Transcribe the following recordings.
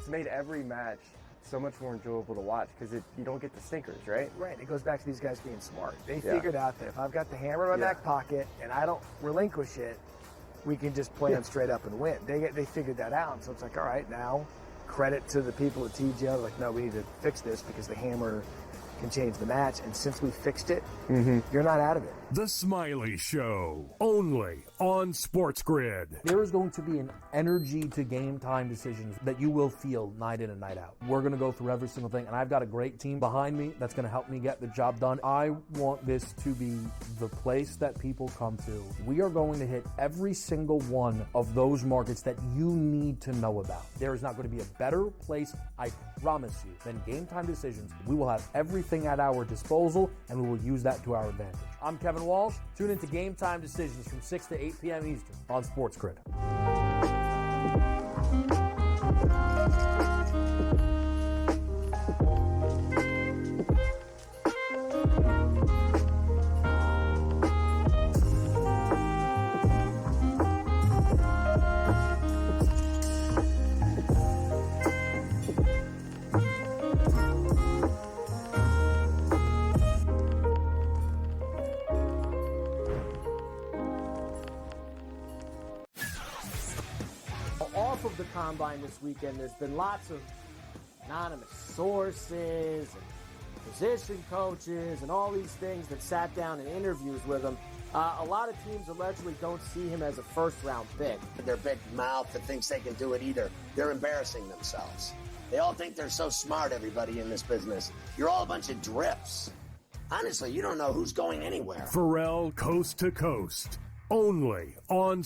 it's made every match so much more enjoyable to watch because you don't get the stinkers, right? Right. It goes back to these guys being smart. They figured out that if I've got the hammer in my back pocket and I don't relinquish it, we can just play them straight up and win. They figured that out. So it's like, all right, now credit to the people at TGL. Like, no, we need to fix this because the hammer can change the match. And since we fixed it, you're not out of it. The Smiley Show, only on SportsGrid. There is going to be an energy to game time decisions that you will feel night in and night out. We're going to go through every single thing, and I've got a great team behind me that's going to help me get the job done. I want this to be the place that people come to. We are going to hit every single one of those markets that you need to know about. There is not going to be a better place, I promise you, than game time decisions. We will have everything at our disposal, and we will use that to our advantage. I'm Kevin Walsh. Tune into Game Time Decisions from 6 to 8 p.m. Eastern on SportsGrid. Off of the combine this weekend, there's been lots of anonymous sources and position coaches and all these things that sat down in interviews with him. A lot of teams allegedly don't see him as a first-round pick. Their big mouth that thinks they can do it either. They're embarrassing themselves. They all think they're so smart, everybody in this business. You're all a bunch of drifts. Honestly, you don't know who's going anywhere. Pharrell Coast to Coast, only on...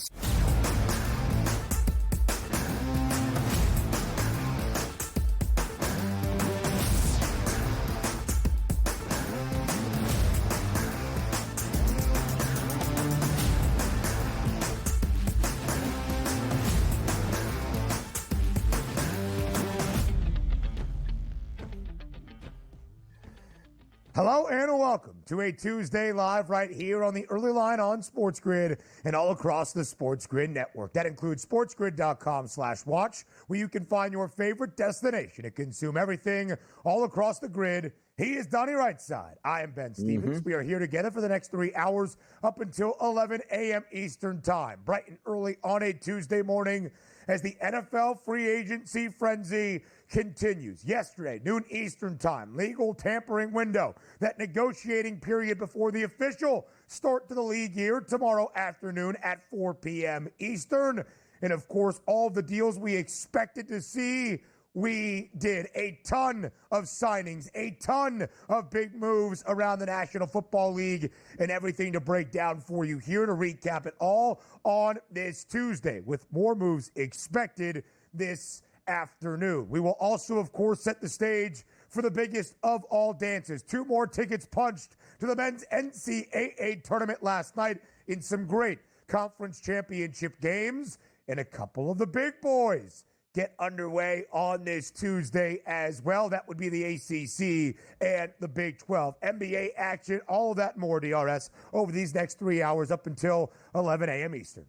Hello and welcome to a Tuesday live right here on the early line on SportsGrid and all across the SportsGrid network. That includes sportsgrid.com/watch, where you can find your favorite destination to consume everything all across the grid. He is Donnie Rightside. I am Ben Stevens. We are here together for the next 3 hours up until 11 a.m. Eastern Time, bright and early on a Tuesday morning as the NFL free agency frenzy continues. Yesterday, noon Eastern Time, legal tampering window, that negotiating period before the official start to the league year tomorrow afternoon at 4 p.m. Eastern. And of course, all the deals we expected to see, we did. A ton of signings, a ton of big moves around the National Football League, and everything to break down for you here to recap it all on this Tuesday, with more moves expected this afternoon. We will also, of course, set the stage for the biggest of all dances. 2 more tickets punched to the men's NCAA tournament last night in some great conference championship games, and a couple of the big boys get underway on this Tuesday as well. That would be the ACC and the Big 12. NBA action, all of that and more, DRS, over these next 3 hours up until 11 a.m. Eastern.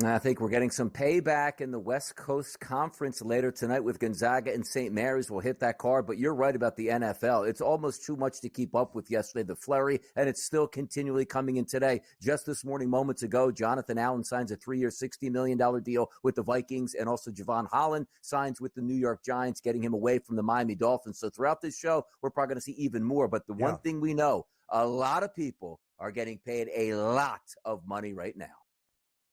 I think we're getting some payback in the West Coast Conference later tonight with Gonzaga and St. Mary's. We'll hit that card, but you're right about the NFL. It's almost too much to keep up with yesterday, the flurry, and it's still continually coming in today. Just this morning, moments ago, Jonathan Allen signs a 3-year, $60 million deal with the Vikings, and also Javon Holland signs with the New York Giants, getting him away from the Miami Dolphins. So throughout this show, we're probably going to see even more. But the one thing we know, a lot of people are getting paid a lot of money right now.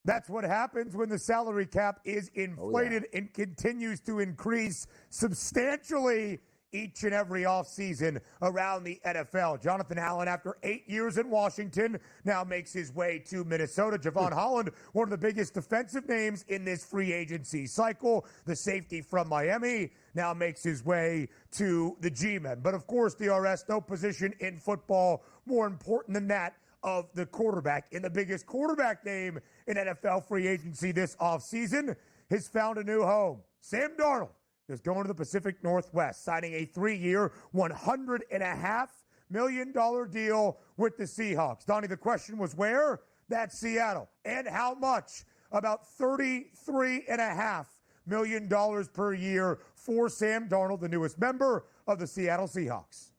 That's what happens when the salary cap is inflated and continues to increase substantially each and every offseason around the NFL. Jonathan Allen, after 8 years in Washington, now makes his way to Minnesota. Javon Holland, one of the biggest defensive names in this free agency cycle, the safety from Miami, now makes his way to the G-Men. But of course, DRS, no position in football more important than that of the quarterback. And the biggest quarterback name in NFL free agency this offseason has found a new home. Sam Darnold is going to the Pacific Northwest, signing a 3-year, $100.5 million deal with the Seahawks. Donnie, the question was where? That's Seattle. And how much? About $33.5 million per year for Sam Darnold, the newest member of the Seattle Seahawks.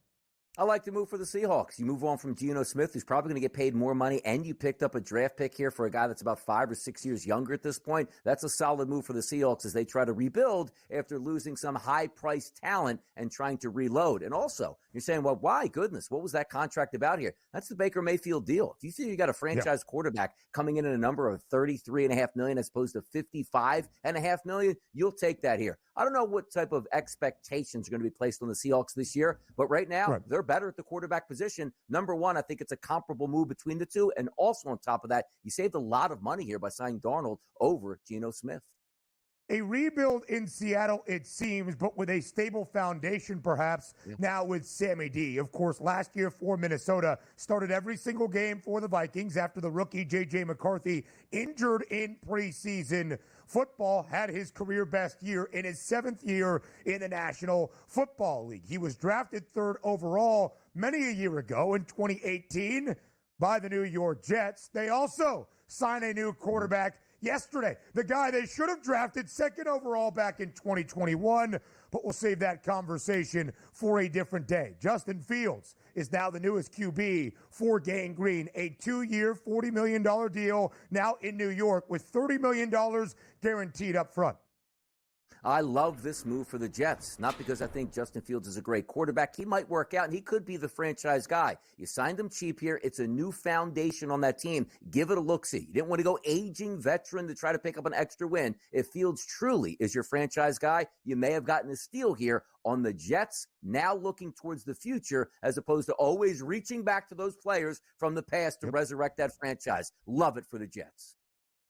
I like the move for the Seahawks. You move on from Geno Smith, who's probably going to get paid more money, and you picked up a draft pick here for a guy that's about 5 or 6 years younger at this point. That's a solid move for the Seahawks as they try to rebuild after losing some high-priced talent and trying to reload. And also, you're saying, well, why? Goodness, what was that contract about here? That's the Baker Mayfield deal. If you see you got a franchise quarterback coming in at a number of $33.5 million as opposed to $55.5 million, you'll take that here. I don't know what type of expectations are going to be placed on the Seahawks this year, but right now, they're better at the quarterback position. Number one, I think it's a comparable move between the two. And also on top of that, you saved a lot of money here by signing Darnold over Geno Smith. A rebuild in Seattle, it seems, but with a stable foundation, perhaps, now with Sammy D. Of course, last year for Minnesota, started every single game for the Vikings after the rookie J.J. McCarthy injured in preseason football, had his career best year in his 7th year in the National Football League. He was drafted 3rd overall many a year ago in 2018 by the New York Jets. They also signed a new quarterback yesterday, the guy they should have drafted 2nd overall back in 2021, but we'll save that conversation for a different day. Justin Fields is now the newest QB for Gang Green, a 2-year, $40 million deal now in New York with $30 million guaranteed up front. I love this move for the Jets, not because I think Justin Fields is a great quarterback. He might work out, and he could be the franchise guy. You signed him cheap here. It's a new foundation on that team. Give it a look-see. You didn't want to go aging veteran to try to pick up an extra win. If Fields truly is your franchise guy, you may have gotten a steal here on the Jets, now looking towards the future as opposed to always reaching back to those players from the past to resurrect that franchise. Love it for the Jets.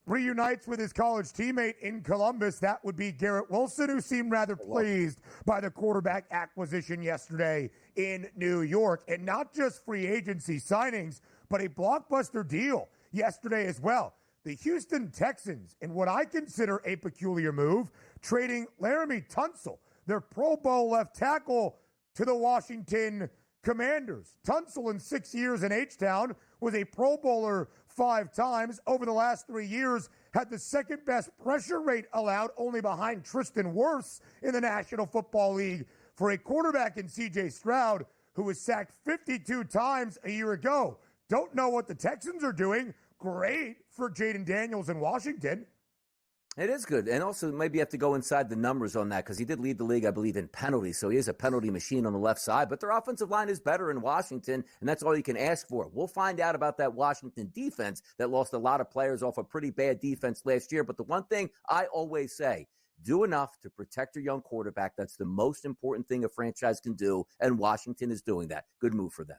Reunites with his college teammate in Columbus. That would be Garrett Wilson, who seemed rather pleased by the quarterback acquisition yesterday in New York. And not just free agency signings, but a blockbuster deal yesterday as well. The Houston Texans, in what I consider a peculiar move, trading Laramie Tunsil, their Pro Bowl left tackle, to the Washington Commanders. Tunsil, in 6 years in H-Town, was a Pro Bowler 5 times. Over the last 3 years, had the 2nd best pressure rate allowed, only behind Tristan Wirfs in the National Football League. For a quarterback in C.J. Stroud, who was sacked 52 times a year ago. Don't know what the Texans are doing. Great for Jaden Daniels in Washington. It is good. And also, maybe you have to go inside the numbers on that because he did lead the league, I believe, in penalties. So he is a penalty machine on the left side. But their offensive line is better in Washington, and that's all you can ask for. We'll find out about that Washington defense that lost a lot of players off a pretty bad defense last year. But the one thing I always say, do enough to protect your young quarterback. That's the most important thing a franchise can do, and Washington is doing that. Good move for them.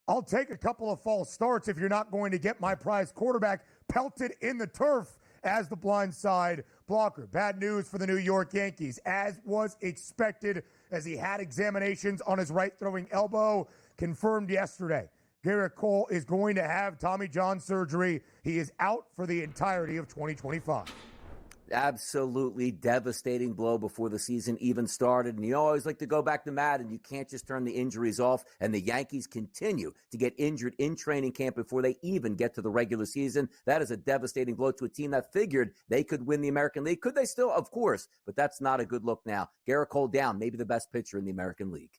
I'll take a couple of false starts if you're not going to get my prize quarterback pelted in the turf as the blindside blocker. Bad news for the New York Yankees, as was expected, as he had examinations on his right throwing elbow confirmed yesterday. Garrett Cole is going to have Tommy John surgery. He is out for the entirety of 2025. Absolutely devastating blow before the season even started. And you always like to go back to Madden. You can't just turn the injuries off. And the Yankees continue to get injured in training camp before they even get to the regular season. That is a devastating blow to a team that figured they could win the American League. Could they still? Of course. But that's not a good look now. Garrett Cole down, maybe the best pitcher in the American League.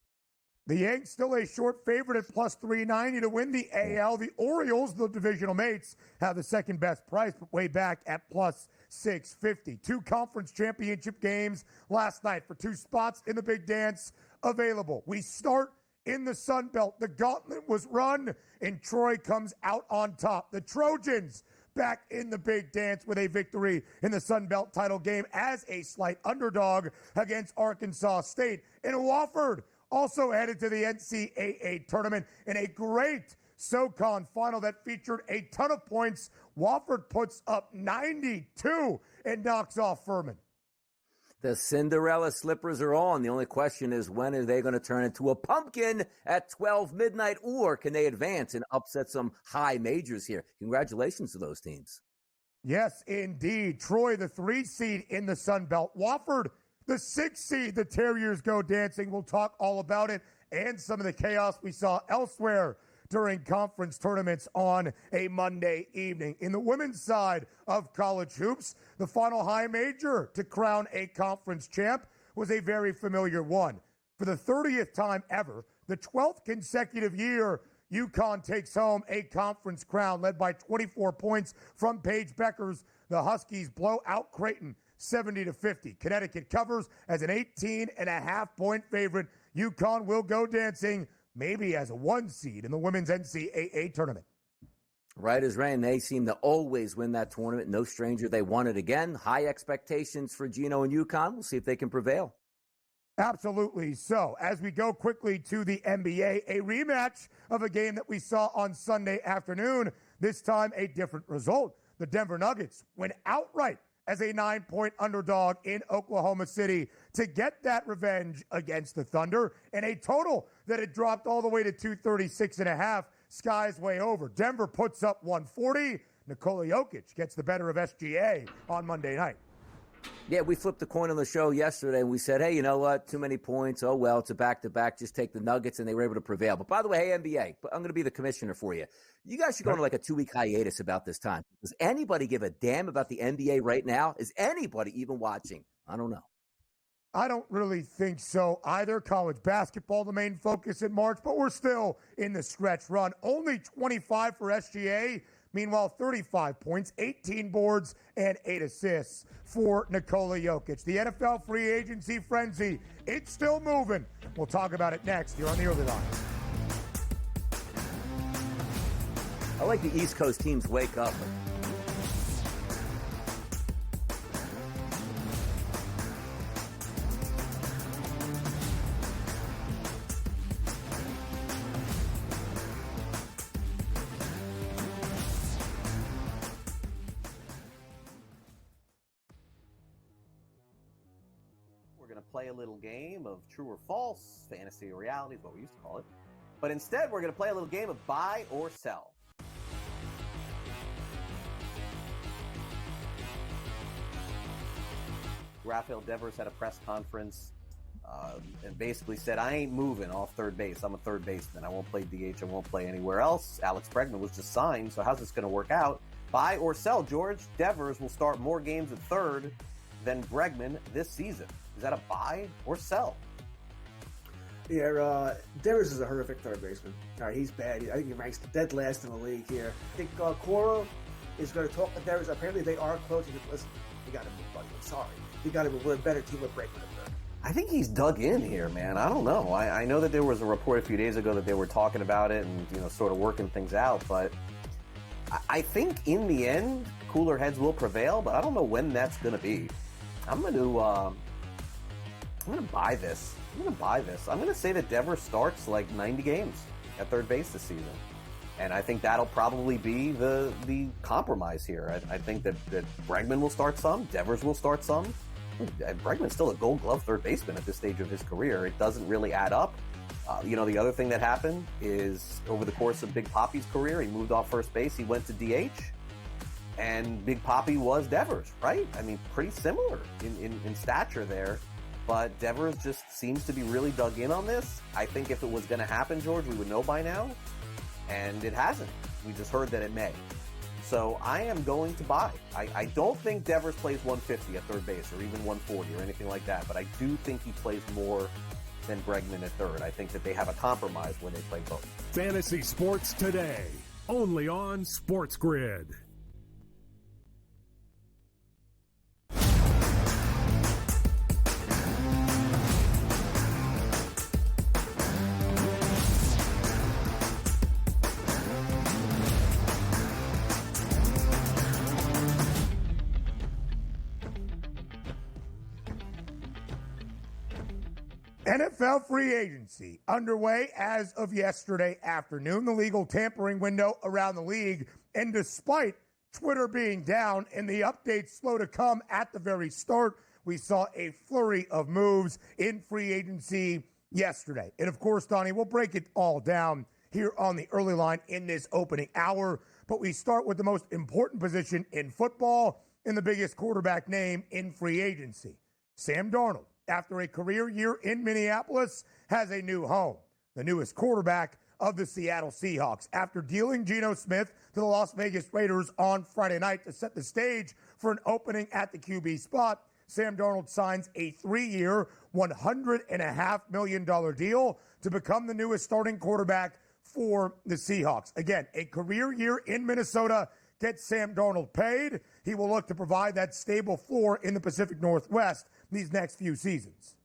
The Yanks still a short favorite at plus 390 to win the AL. The Orioles, the divisional mates, have the 2nd best price, but way back at plus 650. 2 conference championship games last night for 2 spots in the big dance available. We start in the Sun Belt. The gauntlet was run, and Troy comes out on top. The Trojans back in the big dance with a victory in the Sun Belt title game as a slight underdog against Arkansas State. And Wofford also headed to the NCAA tournament in a great SoCon final that featured a ton of points. Wofford puts up 92 and knocks off Furman. The Cinderella slippers are on. The only question is, when are they going to turn into a pumpkin at 12 midnight, or can they advance and upset some high majors here? Congratulations to those teams. Yes, indeed. Troy, the 3 seed in the Sun Belt. Wofford, the 6 seed. The Terriers go dancing. We'll talk all about it and some of the chaos we saw elsewhere during conference tournaments on a Monday evening. In the women's side of college hoops, the final high major to crown a conference champ was a very familiar one. For the 30th time ever, the 12th consecutive year, UConn takes home a conference crown led by 24 points from Paige Beckers. The Huskies blow out Creighton 70-50. Connecticut covers as an 18.5-point favorite. UConn will go dancing, maybe as a 1 seed in the women's NCAA tournament. Right as rain, they seem to always win that tournament. No stranger, they won it again. High expectations for Gino and UConn. We'll see if they can prevail. Absolutely. So, as we go quickly to the NBA, a rematch of a game that we saw on Sunday afternoon, this time a different result. The Denver Nuggets went outright as a 9-point underdog in Oklahoma City to get that revenge against the Thunder, and a total that had dropped all the way to 236.5. Sky's way over. Denver puts up 140. Nikola Jokic gets the better of SGA on Monday night. Yeah, we flipped the coin on the show yesterday, and we said, hey, you know what? Too many points. Oh, well, it's a back-to-back. Just take the Nuggets, and they were able to prevail. But by the way, hey, NBA, I'm going to be the commissioner for you. You guys should go on like a 2-week hiatus about this time. Does anybody give a damn about the NBA right now? Is anybody even watching? I don't know. I don't really think so either. College basketball, the main focus in March, but we're still in the stretch run. Only 25 for SGA. Meanwhile, 35 points, 18 boards, and 8 assists for Nikola Jokic. The NFL free agency frenzy, it's still moving. We'll talk about it next here on the Early Line. I like the East Coast teams wake up. Play a little game of true or false, fantasy or reality is what we used to call it. But instead, we're going to play a little game of buy or sell. Rafael Devers had a press conference and basically said, I ain't moving off third base. I'm a third baseman. I won't play DH. I won't play anywhere else. Alex Bregman was just signed, so how's this going to work out? Buy or sell, George? Devers will start more games at third than Bregman this season. Is that a buy or sell? Yeah, Devers is a horrific third baseman. All right, he's bad. I think he ranks dead last in the league here. I think Cora is going to talk to Devers. Apparently, they are close. He said, listen, you got to move, buddy. I'm sorry. You got to move. We're a better team with Bregman up there. I think he's dug in here, man. I don't know. I know that there was a report a few days ago that they were talking about it and, sort of working things out. But I think in the end, cooler heads will prevail. But I don't know when that's going to be. I'm going to buy this. I'm going to say that Devers starts like 90 games at third base this season. And I think that'll probably be the compromise here. I think that Bregman will start some. Devers will start some. Bregman's still a Gold Glove third baseman at this stage of his career. It doesn't really add up. The other thing that happened is over the course of Big Papi's career, he moved off first base. He went to DH. And Big Papi was Devers, right? I mean, pretty similar in stature there. But Devers just seems to be really dug in on this. I think if it was going to happen, George, we would know by now. And it hasn't. We just heard that it may. So I am going to buy. I don't think Devers plays 150 at third base or even 140 or anything like that. But I do think he plays more than Bregman at third. I think that they have a compromise when they play both. Fantasy Sports Today, only on SportsGrid. NFL free agency underway as of yesterday afternoon, the legal tampering window around the league. And despite Twitter being down and the updates slow to come at the very start, we saw a flurry of moves in free agency yesterday. And of course, Donnie, we'll break it all down here on the early line in this opening hour. But we start with the most important position in football and the biggest quarterback name in free agency. Sam Darnold, after a career year in Minneapolis, has a new home. The newest quarterback of the Seattle Seahawks. After dealing Geno Smith to the Las Vegas Raiders on Friday night to set the stage for an opening at the QB spot, Sam Darnold signs a 3-year, $100.5 million deal to become the newest starting quarterback for the Seahawks. Again, a career year in Minnesota gets Sam Darnold paid. He will look to provide that stable floor in the Pacific Northwest these next few seasons.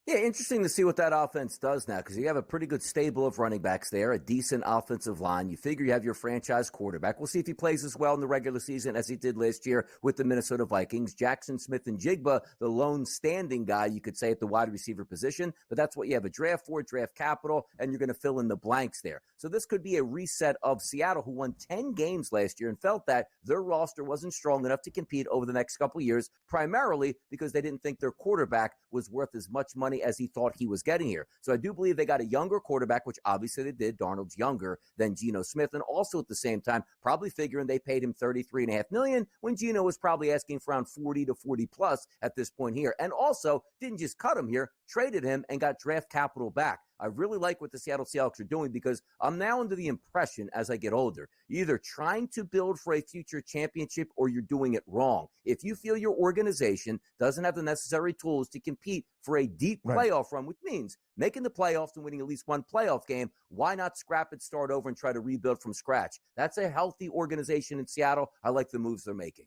Yeah, interesting to see what that offense does now, because you have a pretty good stable of running backs there, a decent offensive line. You figure you have your franchise quarterback. We'll see if he plays as well in the regular season as he did last year with the Minnesota Vikings. Jackson Smith and Jigba, the lone standing guy, you could say, at the wide receiver position. But that's what you have a draft for, draft capital, and you're going to fill in the blanks there. So this could be a reset of Seattle, who won 10 games last year and felt that their roster wasn't strong enough to compete over the next couple years, primarily because they didn't think their quarterback was worth as much money as he thought he was getting here. So I do believe they got a younger quarterback, which obviously they did. Darnold's younger than Geno Smith, and also at the same time, probably figuring they paid him $33.5 million when Geno was probably asking for around 40 to 40 plus at this point here. And also didn't just cut him here, traded him and got draft capital back. I really like what the Seattle Seahawks are doing, because I'm now under the impression as I get older, you're either trying to build for a future championship or you're doing it wrong. If you feel your organization doesn't have the necessary tools to compete for a deep playoff run, which means making the playoffs and winning at least one playoff game, why not scrap it, start over, and try to rebuild from scratch? That's a healthy organization in Seattle. I like the moves they're making.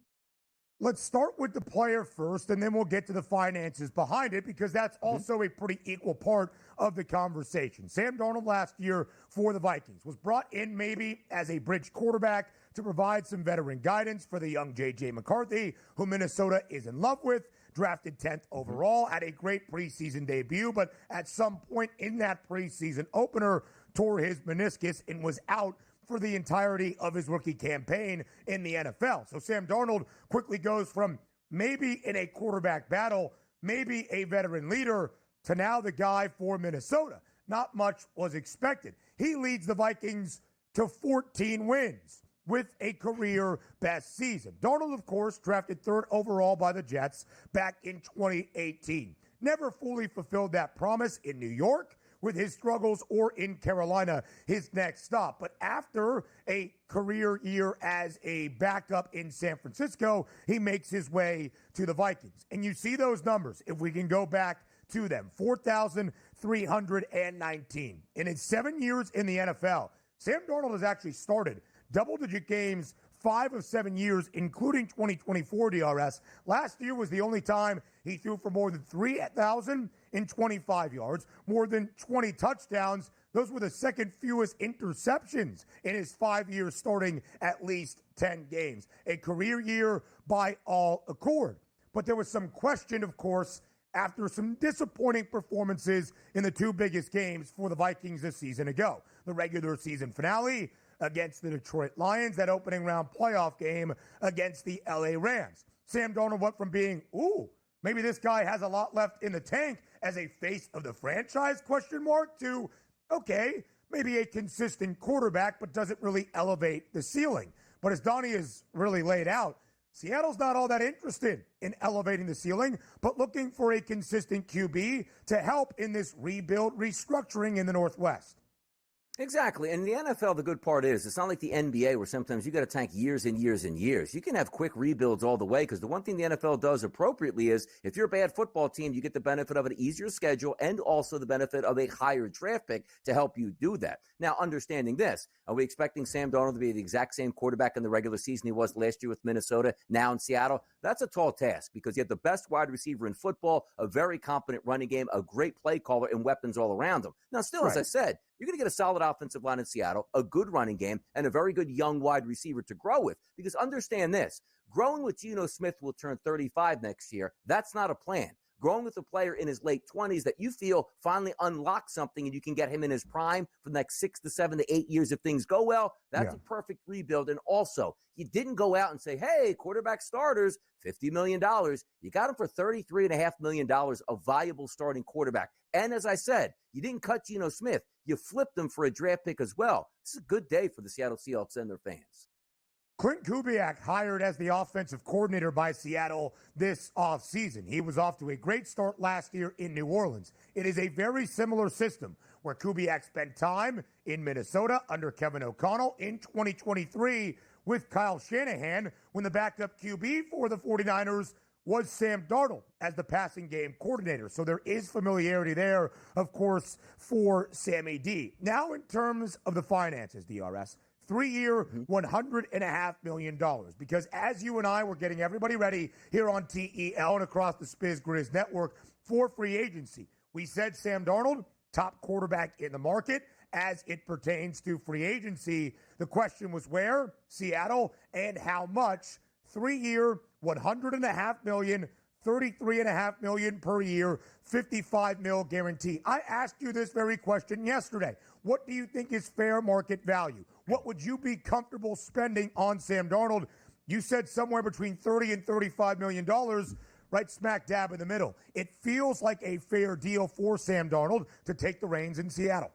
Let's start with the player first, and then we'll get to the finances behind it, because that's also a pretty equal part of the conversation. Sam Darnold last year for the Vikings was brought in maybe as a bridge quarterback to provide some veteran guidance for the young J.J. McCarthy, who Minnesota is in love with, drafted 10th overall, had a great preseason debut, but at some point in that preseason opener, tore his meniscus and was out for the entirety of his rookie campaign in the NFL. So Sam Darnold quickly goes from maybe in a quarterback battle, maybe a veteran leader, to now the guy for Minnesota. Not much was expected. He leads the Vikings to 14 wins with a career best season. Darnold, of course, drafted 3rd overall by the Jets back in 2018. Never fully fulfilled that promise in New York with his struggles, or in Carolina, his next stop. But after a career year as a backup in San Francisco, he makes his way to the Vikings. And you see those numbers, if we can go back to them, 4,319. In his 7 years in the NFL, Sam Darnold has actually started double-digit games 5 of 7 years, including 2024 DRS. Last year was the only time he threw for more than 3,025 yards, more than 20 touchdowns. Those were the second fewest interceptions in his 5 years, starting at least 10 games. A career year by all accord. But there was some question, of course, after some disappointing performances in the 2 biggest games for the Vikings this season ago. The regular season finale against the Detroit Lions, that opening round playoff game against the LA Rams. Sam Darnold went from being, maybe this guy has a lot left in the tank as a face of the franchise, to, okay, maybe a consistent quarterback, but doesn't really elevate the ceiling. But as Donnie has really laid out, Seattle's not all that interested in elevating the ceiling, but looking for a consistent QB to help in this rebuild restructuring in the Northwest. Exactly. And in the NFL, the good part is it's not like the NBA where sometimes you got to tank years and years and years. You can have quick rebuilds all the way, because the one thing the NFL does appropriately is if you're a bad football team, you get the benefit of an easier schedule and also the benefit of a higher draft pick to help you do that. Now, understanding this, are we expecting Sam Darnold to be the exact same quarterback in the regular season he was last year with Minnesota, now in Seattle? That's a tall task, because you have the best wide receiver in football, a very competent running game, a great play caller, and weapons all around him. Now, still, as I said, you're going to get a solid offensive line in Seattle, a good running game, and a very good young wide receiver to grow with. Because understand this, growing with Geno Smith will turn 35 next year. That's not a plan. Growing with a player in his late 20s that you feel finally unlocks something and you can get him in his prime for the next 6 to 7 to 8 years if things go well, that's a perfect rebuild. And also, you didn't go out and say, hey, quarterback starters, $50 million. You got him for $33.5 million, a viable starting quarterback. And as I said, you didn't cut Geno Smith. You flipped him for a draft pick as well. This is a good day for the Seattle Seahawks and their fans. Clint Kubiak hired as the offensive coordinator by Seattle this offseason. He was off to a great start last year in New Orleans. It is a very similar system where Kubiak spent time in Minnesota under Kevin O'Connell, in 2023 with Kyle Shanahan when the backup QB for the 49ers was Sam Darnold as the passing game coordinator. So there is familiarity there, of course, for Sammy D. Now in terms of the finances, DRS, 3-year, $100.5 million. Because as you and I were getting everybody ready here on TEL and across the SportsGrid network for free agency, we said Sam Darnold, top quarterback in the market as it pertains to free agency. The question was where, Seattle, and how much. 3-year, $100.5 million, $33.5 million per year, $55 million guarantee. I asked you this very question yesterday. What do you think is fair market value? What would you be comfortable spending on Sam Darnold? You said somewhere between $30 and $35 million, right smack dab in the middle. It feels like a fair deal for Sam Darnold to take the reins in Seattle.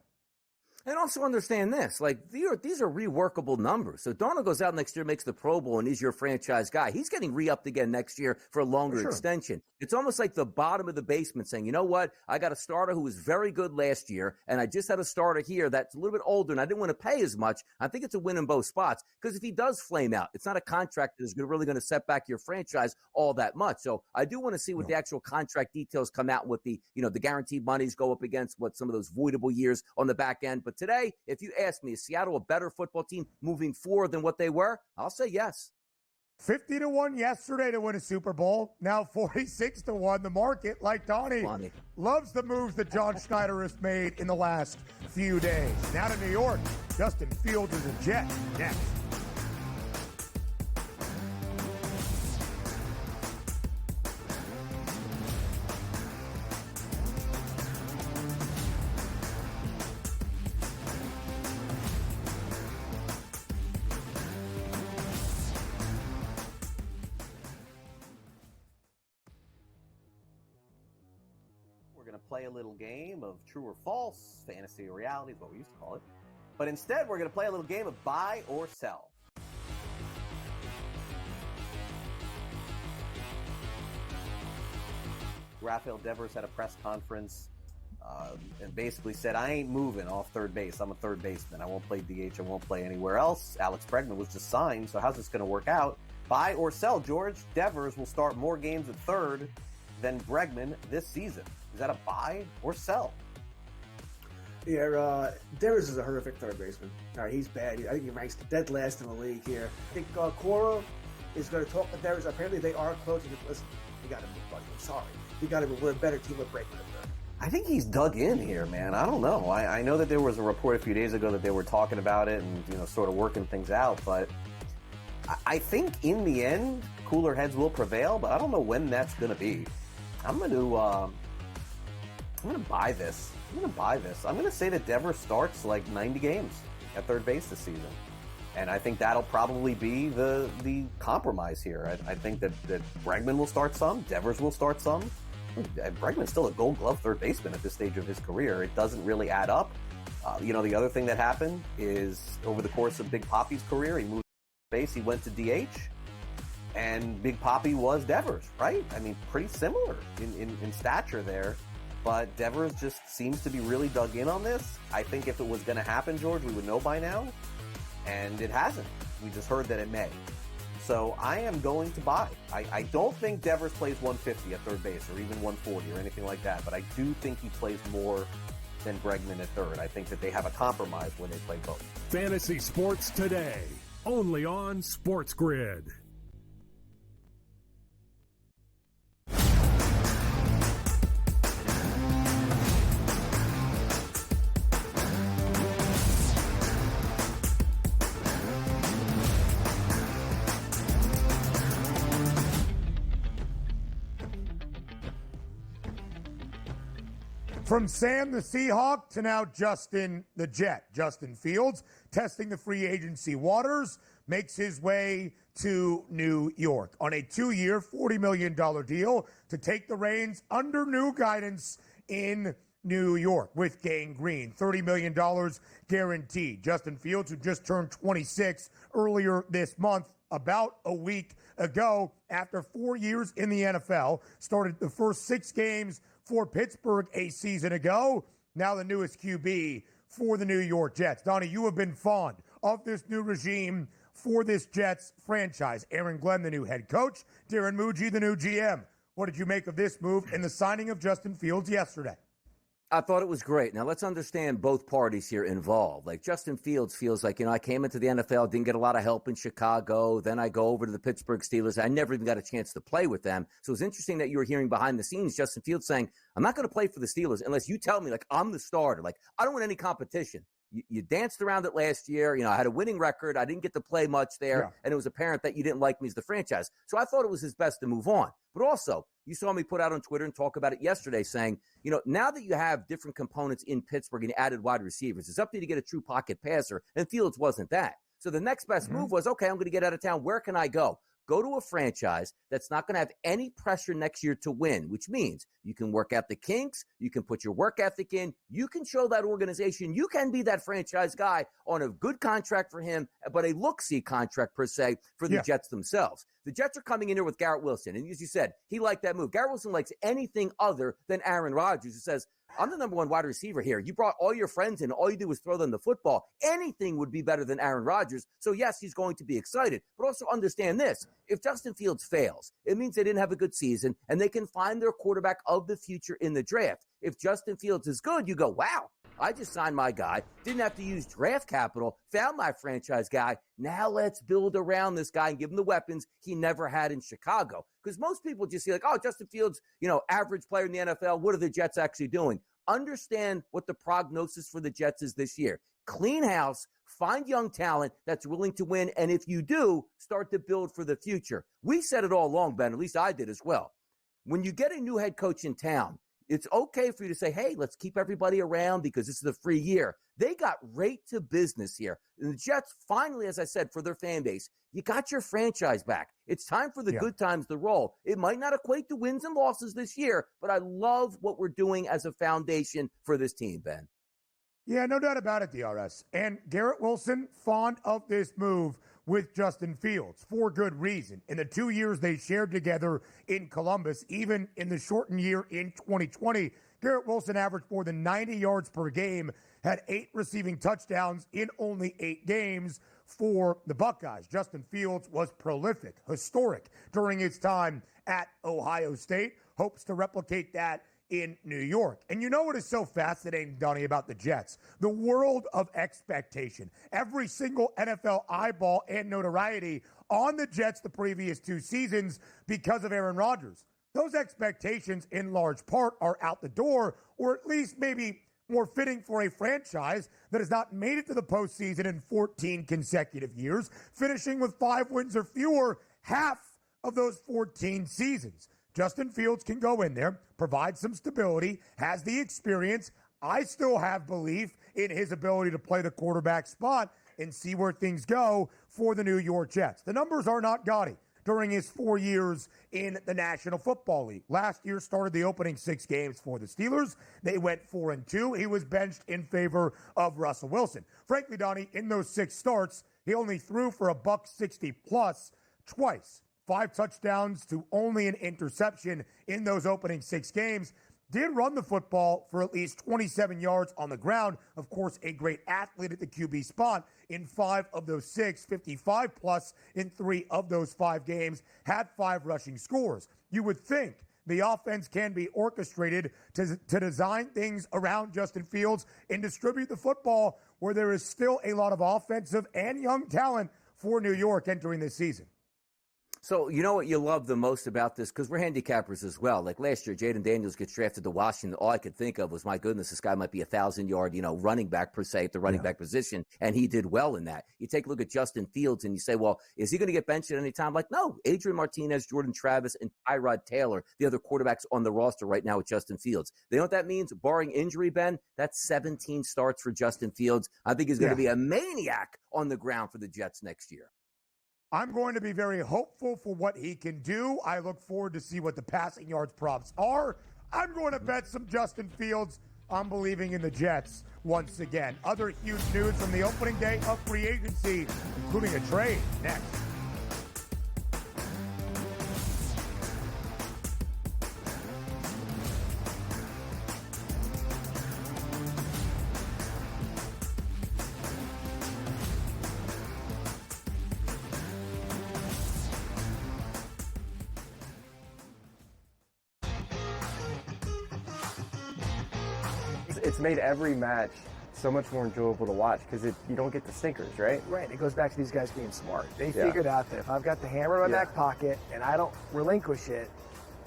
And also understand this, like these are reworkable numbers. So Darnold goes out next year, makes the Pro Bowl, and is your franchise guy. He's getting re-upped again next year for a longer extension. It's almost like the bottom of the basement saying, you know what, I got a starter who was very good last year, and I just had a starter here that's a little bit older, and I didn't want to pay as much. I think it's a win in both spots, because if he does flame out, it's not a contract that is really going to set back your franchise all that much. So I do want to see what the actual contract details come out, what the guaranteed monies go up against, what some of those voidable years on the back end. But today, if you ask me, is Seattle a better football team moving forward than what they were? I'll say yes. 50-1 yesterday to win a Super Bowl. Now 46-1. The market, like Donnie, loves the moves that John Schneider has made in the last few days. Now to New York. Justin Fields is a Jet. Next. Play a little game of true or false, fantasy or reality is what we used to call it. But instead, we're going to play a little game of buy or sell. Rafael Devers had a press conference and basically said, I ain't moving off third base. I'm a third baseman. I won't play DH. I won't play anywhere else. Alex Bregman was just signed, so how's this going to work out? Buy or sell, George? Devers will start more games at third than Bregman this season. Is that a buy or sell? Yeah, Devers is a horrific third baseman. All right, he's bad. I think he ranks dead last in the league here. I think Cora is going to talk to Devers. Apparently, they are close. Listen, you got to move, buddy. I'm sorry. You got to move with a better team with Bregman at third. I think he's dug in here, man. I don't know. I know that there was a report a few days ago that they were talking about it and sort of working things out, but I think in the end, cooler heads will prevail. But I don't know when that's going to be. I'm going to buy this. I'm going to say that Devers starts like 90 games at third base this season. And I think that'll probably be the compromise here. I think that Bregman will start some, Devers will start some. Bregman's still a Gold Glove third baseman at this stage of his career. It doesn't really add up. The other thing that happened is over the course of Big Poppy's career, he moved to base, he went to DH. And Big Poppy was Devers, right? I mean, pretty similar in stature there. But Devers just seems to be really dug in on this. I think if it was going to happen, George, we would know by now. And it hasn't. We just heard that it may. So I am going to buy. I don't think Devers plays 150 at third base or even 140 or anything like that. But I do think he plays more than Bregman at third. I think that they have a compromise when they play both. Fantasy Sports Today, only on SportsGrid. From Sam the Seahawk to now Justin the Jet. Justin Fields, testing the free agency waters, makes his way to New York on a 2-year, $40 million deal to take the reins under new guidance in New York with Gang Green, $30 million guaranteed. Justin Fields, who just turned 26 earlier this month, about a week ago, after 4 years in the NFL, started the first 6 games for Pittsburgh a season ago. Now the newest QB for the New York Jets. Donnie, you have been fond of this new regime for this Jets franchise. Aaron Glenn, the new head coach. Darren Muji, the new GM. What did you make of this move and the signing of Justin Fields yesterday? I thought it was great. Now, let's understand both parties here involved. Like, Justin Fields feels like, I came into the NFL, didn't get a lot of help in Chicago. Then I go over to the Pittsburgh Steelers. I never even got a chance to play with them. So it's interesting that you were hearing behind the scenes Justin Fields saying, I'm not going to play for the Steelers unless you tell me, I'm the starter. I don't want any competition. You danced around it last year. I had a winning record. I didn't get to play much there. And it was apparent that you didn't like me as the franchise. So I thought it was his best to move on. But also, you saw me put out on Twitter and talk about it yesterday saying, now that you have different components in Pittsburgh and added wide receivers, it's up to you to get a true pocket passer. And Fields wasn't that. So the next best move was, okay, I'm going to get out of town. Where can I go? Go to a franchise that's not going to have any pressure next year to win, which means you can work out the kinks, you can put your work ethic in, you can show that organization you can be that franchise guy on a good contract for him, but a look-see contract per se for the Jets themselves. The Jets are coming in here with Garrett Wilson, and as you said, he liked that move. Garrett Wilson likes anything other than Aaron Rodgers, who says, I'm the number one wide receiver here. You brought all your friends in. All you do is throw them the football. Anything would be better than Aaron Rodgers. So, yes, he's going to be excited. But also understand this. If Justin Fields fails, it means they didn't have a good season, and they can find their quarterback of the future in the draft. If Justin Fields is good, you go, wow, I just signed my guy, didn't have to use draft capital, found my franchise guy. Now let's build around this guy and give him the weapons he never had in Chicago. Because most people just see Justin Fields, average player in the NFL. What are the Jets actually doing? Understand what the prognosis for the Jets is this year. Clean house, find young talent that's willing to win. And if you do, start to build for the future. We said it all along, Ben, at least I did as well. When you get a new head coach in town, it's okay for you to say, hey, let's keep everybody around because this is a free year. They got right to business here. And the Jets finally, as I said, for their fan base, you got your franchise back. It's time for the good times to roll. It might not equate to wins and losses this year, but I love what we're doing as a foundation for this team, Ben. Yeah, no doubt about it, DRS. And Garrett Wilson, fond of this move with Justin Fields for good reason. In the 2 years they shared together in Columbus, even in the shortened year in 2020, Garrett Wilson averaged more than 90 yards per game, had 8 receiving touchdowns in only 8 games for the Buckeyes. Justin Fields was prolific, historic during his time at Ohio State, hopes to replicate that in New York. And you know what is so fascinating, Donnie, about the Jets? The world of expectation. Every single NFL eyeball and notoriety on the Jets the previous 2 seasons because of Aaron Rodgers. Those expectations, in large part, are out the door, or at least maybe more fitting for a franchise that has not made it to the postseason in 14 consecutive years, finishing with 5 wins or fewer half of those 14 seasons. Justin Fields can go in there, provide some stability, has the experience. I still have belief in his ability to play the quarterback spot and see where things go for the New York Jets. The numbers are not gaudy during his 4 years in the National Football League. Last year started the opening 6 games for the Steelers. They went 4-2. He was benched in favor of Russell Wilson. Frankly, Donnie, in those 6 starts, he only threw for $160 plus twice. 5 touchdowns to only an interception in those opening 6 games. Did run the football for at least 27 yards on the ground. Of course, a great athlete at the QB spot in 5 of those 6, 55 plus in 3 of those 5 games, had 5 rushing scores. You would think the offense can be orchestrated to design things around Justin Fields and distribute the football where there is still a lot of offensive and young talent for New York entering this season. So you know what you love the most about this? Because we're handicappers as well. Like last year, Jaden Daniels gets drafted to Washington. All I could think of was, my goodness, this guy might be 1,000-yard, running back per se at the running back position. And he did well in that. You take a look at Justin Fields and you say, well, is he going to get benched at any time? Like, no. Adrian Martinez, Jordan Travis, and Tyrod Taylor, the other quarterbacks on the roster right now with Justin Fields. You know what that means? Barring injury, Ben, that's 17 starts for Justin Fields. I think he's going to be a maniac on the ground for the Jets next year. I'm going to be very hopeful for what he can do. I look forward to see what the passing yards props are. I'm going to bet some Justin Fields I'm believing in the Jets once again. Other huge news from the opening day of free agency, including a trade next. It's made every match so much more enjoyable to watch because you don't get the stinkers, right? Right. It goes back to these guys being smart. They figured out that if I've got the hammer in my back pocket and I don't relinquish it,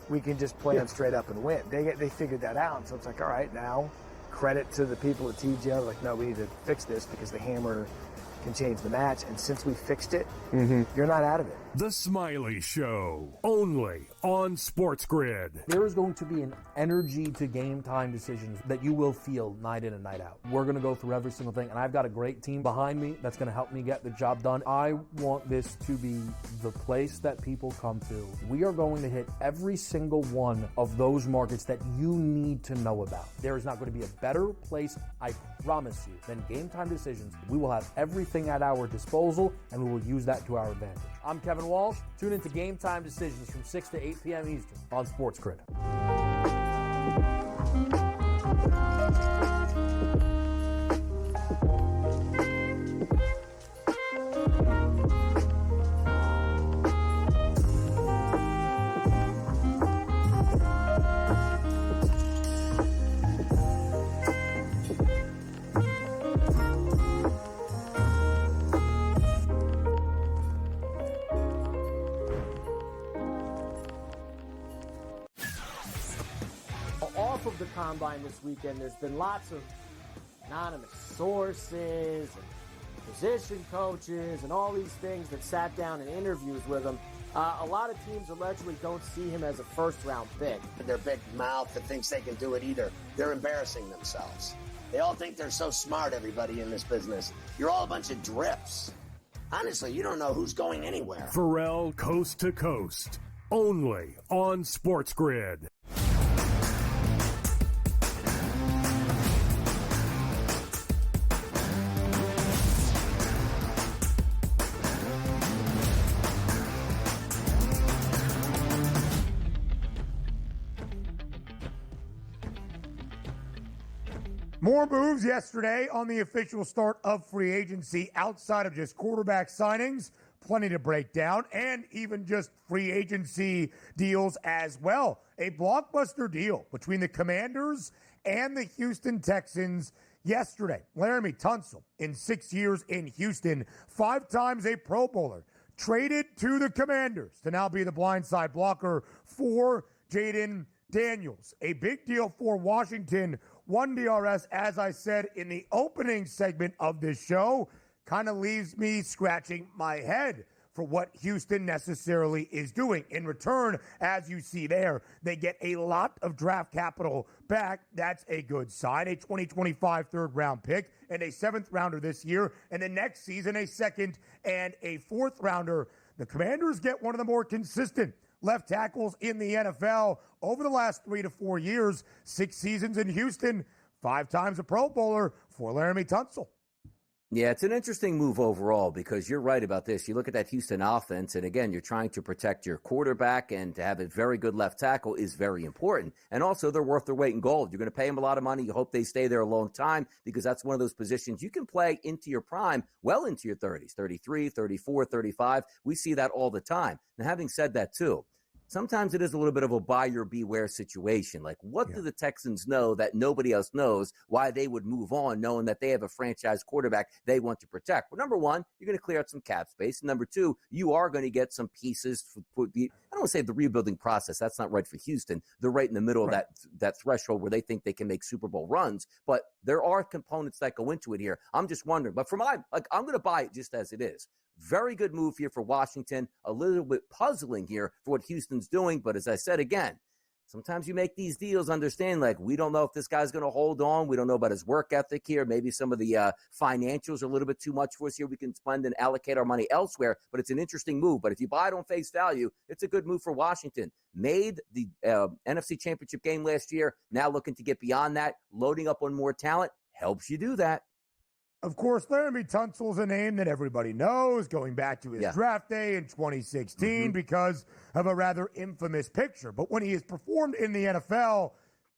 we can just play them straight up and win. They figured that out. So it's like, all right, now credit to the people at TGL. Like, no, we need to fix this because the hammer can change the match. And since we fixed it, you're not out of it. The Smiley Show, only on SportsGrid. There is going to be an energy to game time decisions that you will feel night in and night out. We're going to go through every single thing, and I've got a great team behind me that's going to help me get the job done. I want this to be the place that people come to. We are going to hit every single one of those markets that you need to know about. There is not going to be a better place, I promise you, than game time decisions. We will have everything at our disposal, and we will use that to our advantage. I'm Kevin Walsh. Tune into Game Time Decisions from 6 to 8 p.m. Eastern on SportsGrid. Off of the combine this weekend, there's been lots of anonymous sources and position coaches and all these things that sat down in interviews with him. A lot of teams allegedly don't see him as a first-round pick. Their big mouth that thinks they can do it either. They're embarrassing themselves. They all think they're so smart, everybody in this business. You're all a bunch of drips. Honestly, you don't know who's going anywhere. Pharrell Coast to Coast, only on SportsGrid. More moves yesterday on the official start of free agency outside of just quarterback signings. Plenty to break down, and even just free agency deals as well. A blockbuster deal between the Commanders and the Houston Texans yesterday. Laramie Tunsil, in 6 years in Houston, 5 times a Pro Bowler, traded to the Commanders to now be the blindside blocker for Jaden Daniels. A big deal for Washington. 1 DRS, as I said in the opening segment of this show, kind of leaves me scratching my head for what Houston necessarily is doing. In return, as you see there, they get a lot of draft capital back. That's a good sign. A 2025 third-round pick and a 7th rounder this year, and the next season a 2nd and a 4th rounder. The Commanders get one of the more consistent left tackles in the NFL over the last 3 to 4 years. 6 seasons in Houston, 5 times a Pro Bowler for Laramie Tunsil. Yeah, it's an interesting move overall because you're right about this. You look at that Houston offense, and again, you're trying to protect your quarterback, and to have a very good left tackle is very important. And also, they're worth their weight in gold. You're going to pay them a lot of money. You hope they stay there a long time because that's one of those positions you can play into your prime, well into your 30s, 33, 34, 35. We see that all the time. Now, having said that, too, sometimes it is a little bit of a buyer beware situation. Like, what do the Texans know that nobody else knows, why they would move on knowing that they have a franchise quarterback they want to protect? Well, number one, you're going to clear out some cap space. Number two, you are going to get some pieces for the, I don't want to say the rebuilding process. That's not right for Houston. They're right in the middle of that threshold where they think they can make Super Bowl runs. But there are components that go into it here. I'm just wondering. But I'm going to buy it just as it is. Very good move here for Washington. A little bit puzzling here for what Houston's doing. But as I said again, Sometimes you make these deals, understand, like, we don't know if this guy's going to hold on. We don't know about his work ethic here. Maybe some of the financials are a little bit too much for us here. We can spend and allocate our money elsewhere, but it's an interesting move. But if you buy it on face value, it's a good move for Washington. Made the NFC Championship game last year, now looking to get beyond that, loading up on more talent, helps you do that. Of course, Laramie Tunsil's a name that everybody knows, going back to his draft day in 2016 because of a rather infamous picture. But when he has performed in the NFL,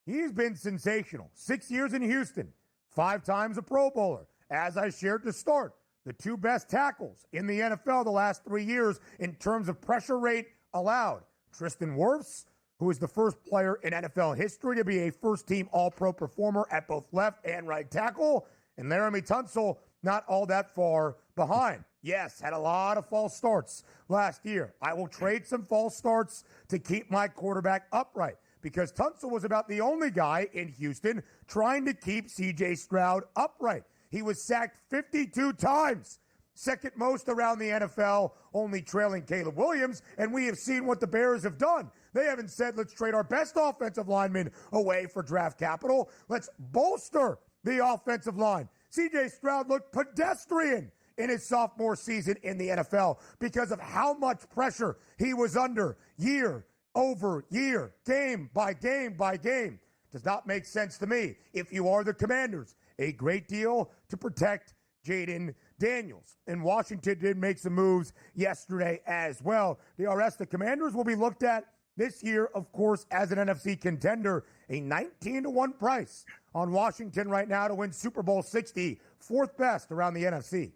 he's been sensational. 6 years in Houston, 5 times a Pro Bowler. As I shared to start, the 2 best tackles in the NFL the last 3 years in terms of pressure rate allowed. Tristan Wirfs, who is the first player in NFL history to be a first-team All-Pro performer at both left and right tackle, and Laramie Tunsil, not all that far behind. Yes, had a lot of false starts last year. I will trade some false starts to keep my quarterback upright because Tunsil was about the only guy in Houston trying to keep C.J. Stroud upright. He was sacked 52 times, second most around the NFL, only trailing Caleb Williams, and we have seen what the Bears have done. They haven't said, let's trade our best offensive lineman away for draft capital. Let's bolster the offensive line. C.J. Stroud looked pedestrian in his sophomore season in the NFL because of how much pressure he was under year over year, game by game by game. Does not make sense to me. If you are the Commanders, a great deal to protect Jaden Daniels. And Washington did make some moves yesterday as well. DRS, the Commanders will be looked at this year, of course, as an NFC contender, a 19-1 price on Washington right now to win Super Bowl 60, 4th best around the NFC.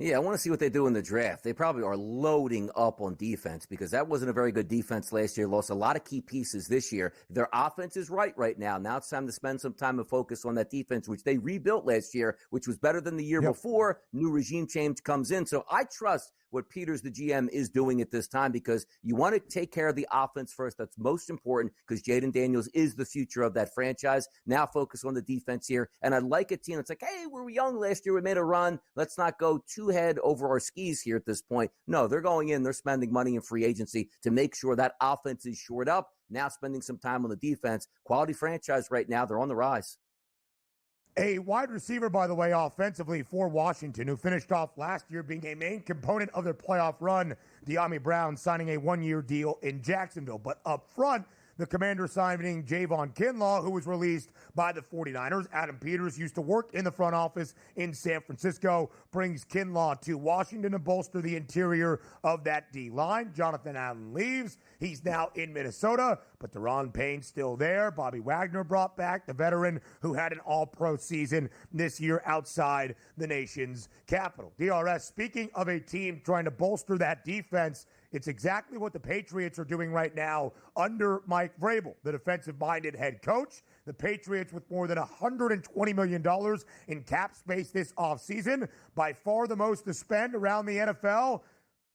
Yeah, I want to see what they do in the draft. They probably are loading up on defense because that wasn't a very good defense last year. Lost a lot of key pieces this year. Their offense is right now. Now it's time to spend some time and focus on that defense, which they rebuilt last year, which was better than the year before. New regime change comes in. So I trust what Peters, the GM, is doing at this time because you want to take care of the offense first. That's most important because Jaden Daniels is the future of that franchise. Now focus on the defense here. And I like a team that's like, hey, we were young last year. We made a run. Let's not go too head over our skis here at this point. No, they're going in. They're spending money in free agency to make sure that offense is shored up. Now spending some time on the defense. Quality franchise right now. They're on the rise. A wide receiver, by the way, offensively for Washington, who finished off last year being a main component of their playoff run, De'Ami Brown signing a 1-year deal in Jacksonville. But up front, the Commander signing Javon Kinlaw, who was released by the 49ers. Adam Peters used to work in the front office in San Francisco, brings Kinlaw to Washington to bolster the interior of that D-line. Jonathan Allen leaves. He's now in Minnesota, but Deron Payne's still there. Bobby Wagner brought back, the veteran who had an all-pro season this year outside the nation's capital. DRS, speaking of a team trying to bolster that defense, it's exactly what the Patriots are doing right now under Mike Vrabel, the defensive-minded head coach. The Patriots with more than $120 million in cap space this offseason, by far the most to spend around the NFL,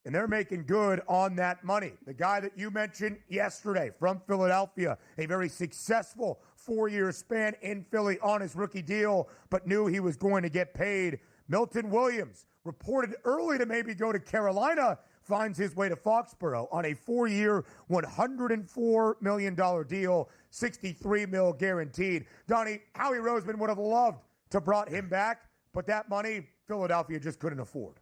and they're making good on that money. The guy that you mentioned yesterday from Philadelphia, a very successful 4-year span in Philly on his rookie deal, but knew he was going to get paid. Milton Williams, reported early to maybe go to Carolina, finds his way to Foxborough on a 4-year, $104 million deal, $63 million guaranteed. Donnie, Howie Roseman would have loved to brought him back, but that money Philadelphia just couldn't afford.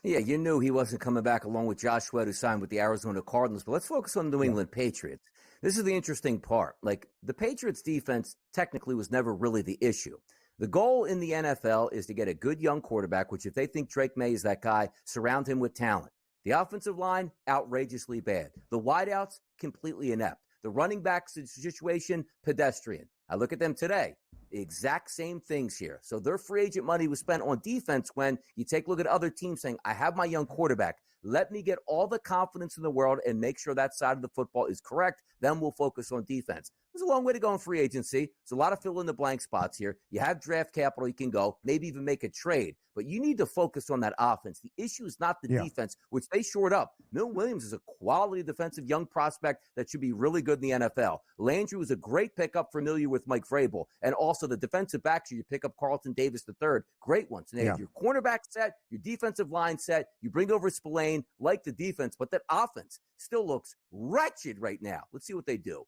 Yeah, you knew he wasn't coming back along with Josh Sweat, who signed with the Arizona Cardinals. But let's focus on the New England Patriots. This is the interesting part. Like, the Patriots defense technically was never really the issue. The goal in the NFL is to get a good young quarterback, which if they think Drake May is that guy, surround him with talent. The offensive line, outrageously bad. The wideouts, completely inept. The running back situation, pedestrian. I look at them today. The exact same things here. So their free agent money was spent on defense when you take a look at other teams saying, I have my young quarterback. Let me get all the confidence in the world and make sure that side of the football is correct. Then we'll focus on defense. There's a long way to go in free agency. There's a lot of fill-in-the-blank spots here. You have draft capital you can go, maybe even make a trade. But you need to focus on that offense. The issue is not the defense, which they shored up. Mill Williams is a quality defensive young prospect that should be really good in the NFL. Landry was a great pickup, familiar with Mike Vrabel. And also the defensive backs, you pick up Carlton Davis III. Great ones. And they have your cornerback set, your defensive line set. You bring over Spillane. entertained, like the defense, but that offense still looks wretched right now. Let's see what they do.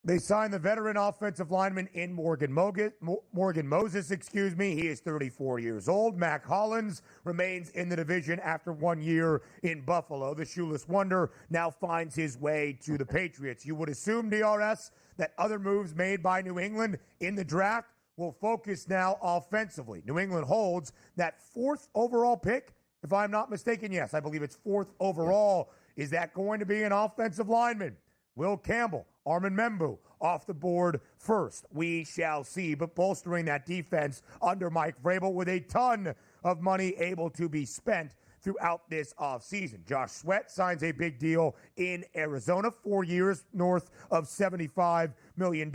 They signed the veteran offensive lineman in Morgan Moses. He is 34 years old. Mac Hollins remains in the division after 1 year in Buffalo. The shoeless wonder now finds his way to the Patriots. You would assume, DRS, that other moves made by New England in the draft will focus now offensively. New England holds that 4th overall pick, if I'm not mistaken. Yes, I believe it's 4th overall. Is that going to be an offensive lineman? Will Campbell, Armin Membu off the board first. We shall see. But bolstering that defense under Mike Vrabel with a ton of money able to be spent throughout this offseason. Josh Sweat signs a big deal in Arizona, 4 years, north of $75 million.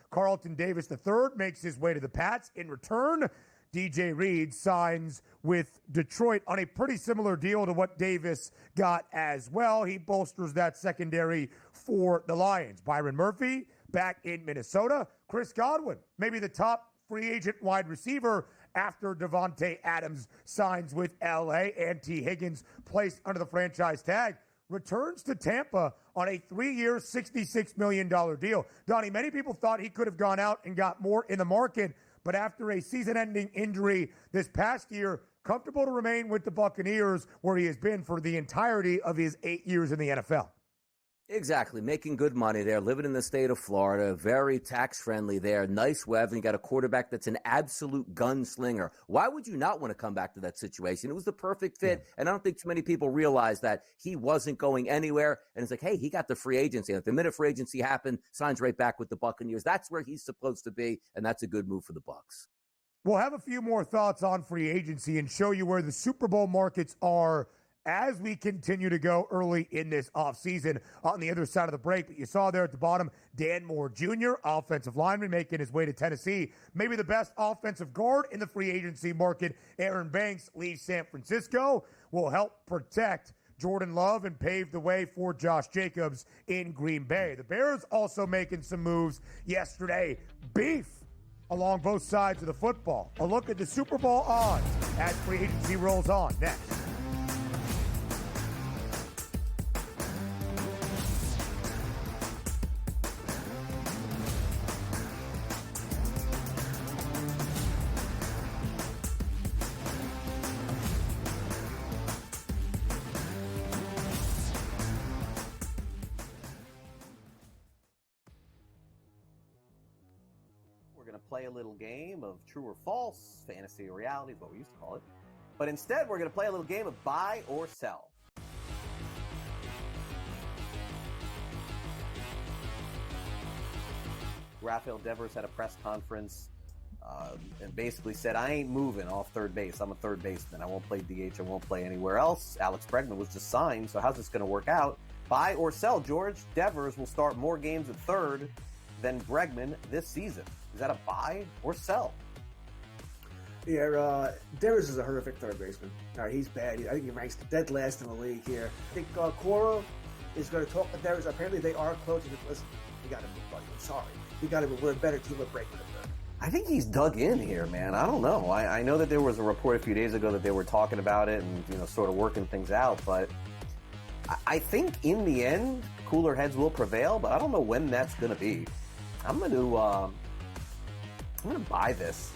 Carlton Davis III makes his way to the Pats. In return, DJ Reed signs with Detroit on a pretty similar deal to what Davis got as well. He bolsters that secondary for the Lions. Byron Murphy back in Minnesota. Chris Godwin, maybe the top free agent wide receiver after Devontae Adams signs with L.A. and T. Higgins, placed under the franchise tag, returns to Tampa on a 3-year, $66 million deal. Donnie, many people thought he could have gone out and got more in the market, but after a season-ending injury this past year, comfortable to remain with the Buccaneers, where he has been for the entirety of his 8 years in the NFL. Exactly. Making good money there, living in the state of Florida, very tax-friendly there, nice weather, and you got a quarterback that's an absolute gunslinger. Why would you not want to come back to that situation? It was the perfect fit, and I don't think too many people realize that he wasn't going anywhere, and it's like, hey, he got the free agency. And the minute free agency happened, signs right back with the Buccaneers. That's where he's supposed to be, and that's a good move for the Bucs. We'll have a few more thoughts on free agency and show you where the Super Bowl markets are as we continue to go early in this offseason on the other side of the break. But you saw there at the bottom, Dan Moore Jr., offensive lineman, making his way to Tennessee. Maybe the best offensive guard in the free agency market. Aaron Banks leaves San Francisco, will help protect Jordan Love and pave the way for Josh Jacobs in Green Bay. The Bears also making some moves yesterday. Beef along both sides of the football. A look at the Super Bowl odds as free agency rolls on next. Play a little game of true or false, fantasy or reality is what we used to call it. But instead, we're going to play a little game of buy or sell. Rafael Devers had a press conference and basically said, I ain't moving off third base. I'm a third baseman. I won't play DH. I won't play anywhere else. Alex Bregman was just signed, so how's this going to work out? Buy or sell, George? Devers will start more games at third than Bregman this season. Is that a buy or sell? Yeah, Devers is a horrific third baseman. All right, he's bad. I think he ranks dead last in the league here. I think Cora is going to talk to Devers. Apparently, they are close. Listen, you got to move, buddy. I'm sorry. You got to move. We're a better team with Bregman at third. I think he's dug in here, man. I don't know. I know that there was a report a few days ago that they were talking about it and sort of working things out, but I think in the end, cooler heads will prevail. But I don't know when that's going to be. I'm going to buy this.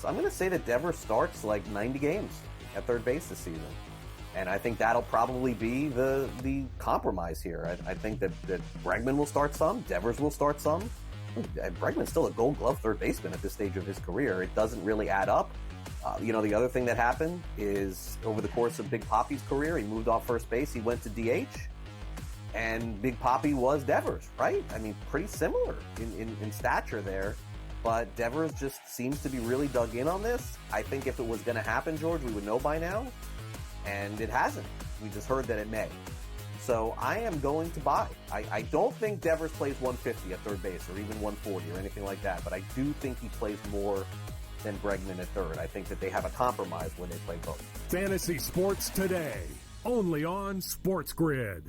I'm going to say that Devers starts like 90 games at third base this season. And I think that'll probably be the compromise here. I think that Bregman will start some, Devers will start some. Bregman's still a Gold Glove third baseman at this stage of his career. It doesn't really add up. The other thing that happened is over the course of Big Papi's career, he moved off first base, he went to DH. And Big Papi was Devers, right? I mean, pretty similar in stature there. But Devers just seems to be really dug in on this. I think if it was going to happen, George, we would know by now. And it hasn't. We just heard that it may. So I am going to buy. I don't think Devers plays 150 at third base or even 140 or anything like that. But I do think he plays more than Bregman at third. I think that they have a compromise when they play both. Fantasy Sports Today, only on SportsGrid.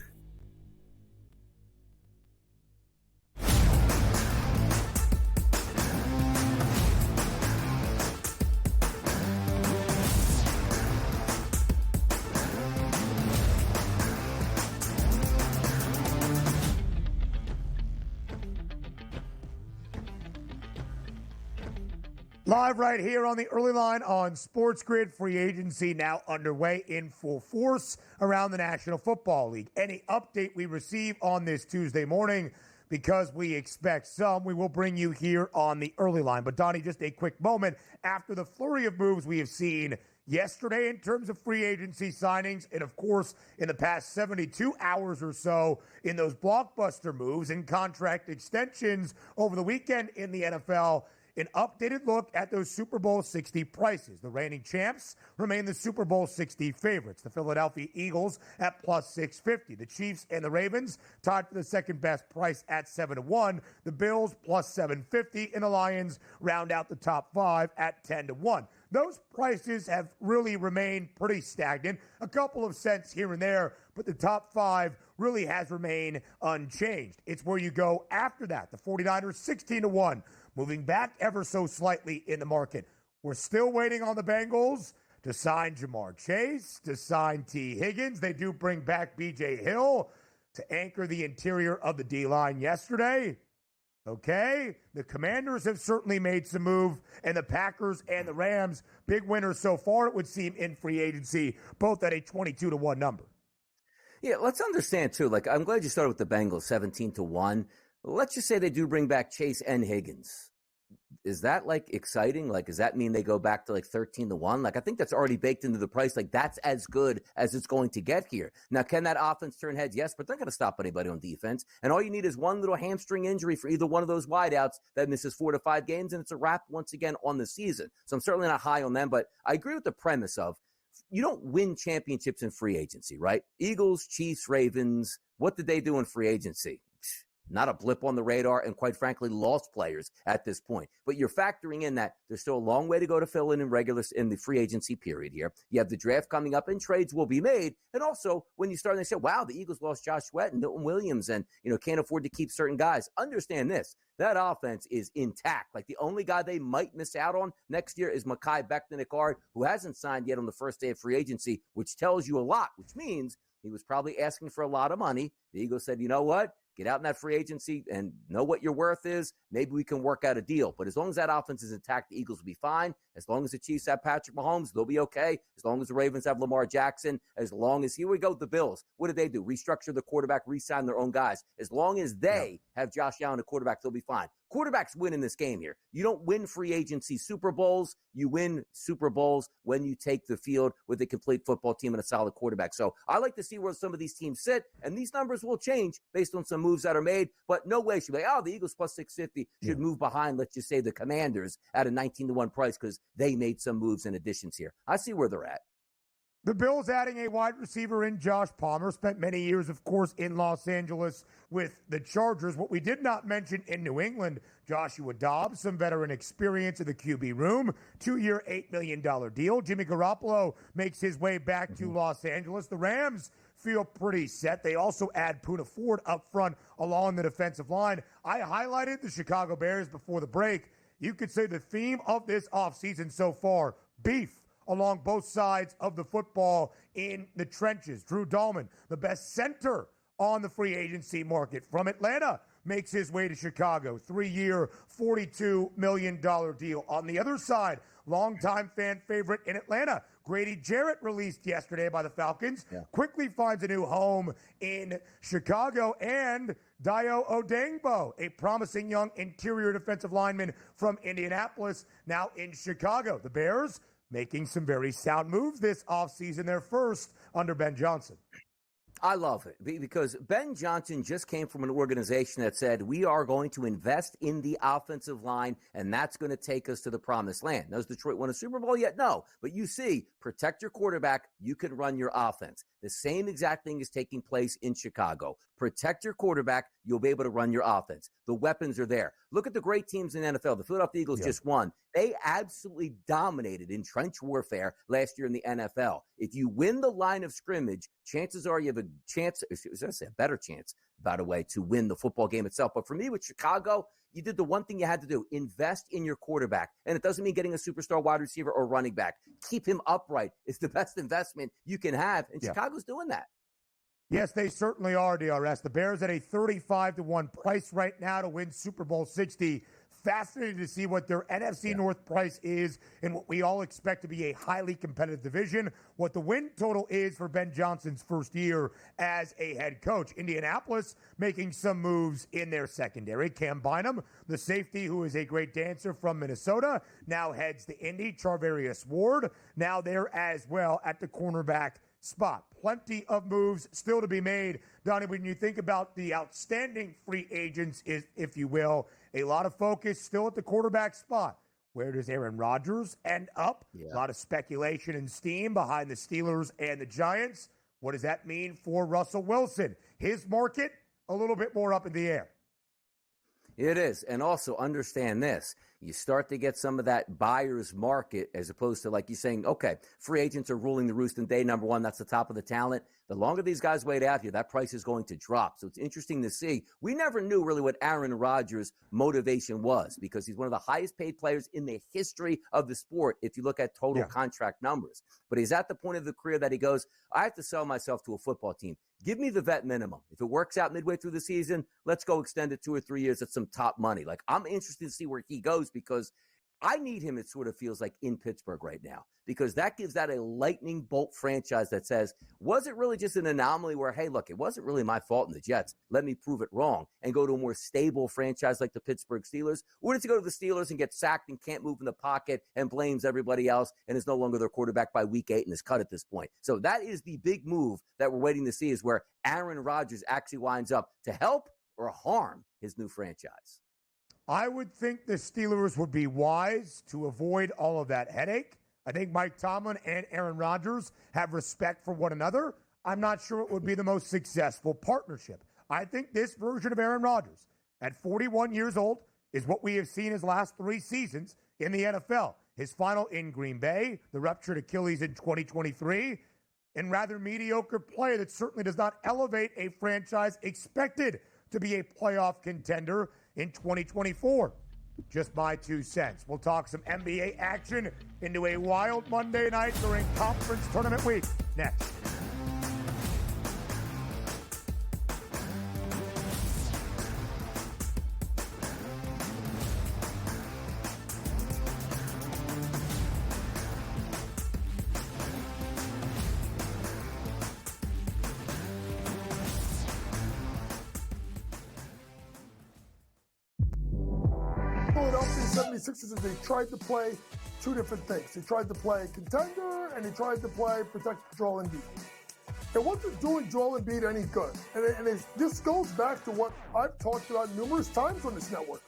Live right here on the early line on SportsGrid. Free agency now underway in full force around the National Football League. Any update we receive on this Tuesday morning, because we expect some, we will bring you here on the early line. But Donnie, just a quick moment. After the flurry of moves we have seen yesterday in terms of free agency signings, and of course in the past 72 hours or so in those blockbuster moves and contract extensions over the weekend in the NFL, an updated look at those Super Bowl 60 prices. The reigning champs remain the Super Bowl 60 favorites. The Philadelphia Eagles at plus 650. The Chiefs and the Ravens tied for the second best price at 7-1. The Bills plus 750, and the Lions round out the top five at 10-1. Those prices have really remained pretty stagnant, a couple of cents here and there, but the top five really has remained unchanged. It's where you go after that. The 49ers 16-1, moving back ever so slightly in the market. We're still waiting on the Bengals to sign Jamar Chase, to sign T. Higgins. They do bring back B.J. Hill to anchor the interior of the D-line yesterday. Okay, the Commanders have certainly made some move, and the Packers and the Rams, big winners so far, it would seem, in free agency, both at a 22-1 number. Yeah, let's understand, too. Like, I'm glad you started with the Bengals, 17-1. Let's just say they do bring back Chase and Higgins. Is that, like, exciting? Like, does that mean they go back to, like, 13-1? Like, I think that's already baked into the price. Like, that's as good as it's going to get here. Now, can that offense turn heads? Yes, but they're not going to stop anybody on defense. And all you need is one little hamstring injury for either one of those wideouts that misses 4 to 5 games, and it's a wrap once again on the season. So I'm certainly not high on them, but I agree with the premise of you don't win championships in free agency, right? Eagles, Chiefs, Ravens, what did they do in free agency? Not a blip on the radar, and quite frankly, lost players at this point. But you're factoring in that there's still a long way to go to fill in the free agency period here. You have the draft coming up, and trades will be made. And also, when you start and they say, wow, the Eagles lost Josh Sweat and Milton Williams and, can't afford to keep certain guys. Understand this. That offense is intact. Like, the only guy they might miss out on next year is Mekhi Becton at guard, who hasn't signed yet on the first day of free agency, which tells you a lot, which means he was probably asking for a lot of money. The Eagles said, you know what? Get out in that free agency and know what your worth is. Maybe we can work out a deal. But as long as that offense is intact, the Eagles will be fine. As long as the Chiefs have Patrick Mahomes, they'll be okay. As long as the Ravens have Lamar Jackson, as long as, here we go, the Bills. What did they do? Restructure the quarterback, re-sign their own guys. As long as they have Josh Allen, a quarterback, they'll be fine. Quarterbacks win in this game here. You don't win free agency Super Bowls. You win Super Bowls when you take the field with a complete football team and a solid quarterback. So I like to see where some of these teams sit, and these numbers will change based on some moves that are made, but no way should be like, the Eagles plus 650 should move behind, let's just say, the Commanders at a 19-1 price because they made some moves and additions here. I see where they're at. The Bills adding a wide receiver in Josh Palmer, spent many years, of course, in Los Angeles with the Chargers. What we did not mention in New England, Joshua Dobbs, some veteran experience in the QB room, 2-year, $8 million deal. Jimmy Garoppolo makes his way back to Los Angeles. The Rams feel pretty set. They also add Poona Ford up front along the defensive line. I highlighted the Chicago Bears before the break. You could say the theme of this offseason so far, beef along both sides of the football in the trenches. Drew Dahlman, the best center on the free agency market from Atlanta, makes his way to Chicago. 3-year, $42 million deal. On the other side, longtime fan favorite in Atlanta, Grady Jarrett, released yesterday by the Falcons, quickly finds a new home in Chicago. And Dayo Odeyingbo, a promising young interior defensive lineman from Indianapolis, now in Chicago. The Bears making some very sound moves this offseason, their first under Ben Johnson. I love it because Ben Johnson just came from an organization that said, we are going to invest in the offensive line, and that's going to take us to the promised land. Now, has Detroit won a Super Bowl yet? No. But you see, protect your quarterback, you can run your offense. The same exact thing is taking place in Chicago. Protect your quarterback, you'll be able to run your offense. The weapons are there. Look at the great teams in the NFL. The Philadelphia Eagles just won. They absolutely dominated in trench warfare last year in the NFL. If you win the line of scrimmage, chances are you have a chance, a better chance, by the way, to win the football game itself. But for me with Chicago, you did the one thing you had to do, invest in your quarterback. And it doesn't mean getting a superstar wide receiver or running back. Keep him upright. It's the best investment you can have. And Chicago's doing that. Yes, they certainly are, DRS. The Bears at a 35-1 price right now to win Super Bowl 60. Fascinated to see what their NFC North price is in what we all expect to be a highly competitive division, what the win total is for Ben Johnson's first year as a head coach. Indianapolis making some moves in their secondary. Cam Bynum, the safety who is a great dancer from Minnesota, now heads to Indy. Charvarius Ward, now there as well at the cornerback spot. Plenty of moves still to be made. Donnie, when you think about the outstanding free agents, if you will, a lot of focus still at the quarterback spot. Where does Aaron Rodgers end up? A lot of speculation and steam behind the Steelers and the Giants. What does that mean for Russell Wilson? His market, a little bit more up in the air. It is. And also understand this. You start to get some of that buyer's market as opposed to, like you're saying, okay, free agents are ruling the roost in day number one. That's the top of the talent. The longer these guys wait out here, that price is going to drop. So it's interesting to see. We never knew really what Aaron Rodgers' motivation was because he's one of the highest paid players in the history of the sport if you look at total contract numbers. But he's at the point of the career that he goes, I have to sell myself to a football team. Give me the vet minimum. If it works out midway through the season, let's go extend it 2 or 3 years at some top money. Like, I'm interested to see where he goes because I need him, it sort of feels like, in Pittsburgh right now, because that gives that a lightning bolt franchise that says, was it really just an anomaly where, hey, look, it wasn't really my fault in the Jets. Let me prove it wrong and go to a more stable franchise like the Pittsburgh Steelers? Or does he go to the Steelers and get sacked and can't move in the pocket and blames everybody else and is no longer their quarterback by week 8 and is cut at this point? So that is the big move that we're waiting to see, is where Aaron Rodgers actually winds up to help or harm his new franchise. I would think the Steelers would be wise to avoid all of that headache. I think Mike Tomlin and Aaron Rodgers have respect for one another. I'm not sure it would be the most successful partnership. I think this version of Aaron Rodgers at 41 years old is what we have seen his last 3 seasons in the NFL. His final in Green Bay, the ruptured Achilles in 2023, and rather mediocre play that certainly does not elevate a franchise expected to be a playoff contender in 2024. Just my 2 cents. We'll talk some NBA action into a wild Monday night during conference tournament week next. Philadelphia 76ers, they tried to play 2 different things. They tried to play contender, and they tried to play protect Joel Embiid. It wasn't doing Joel Embiid any good. This goes back to what I've talked about numerous times on this network.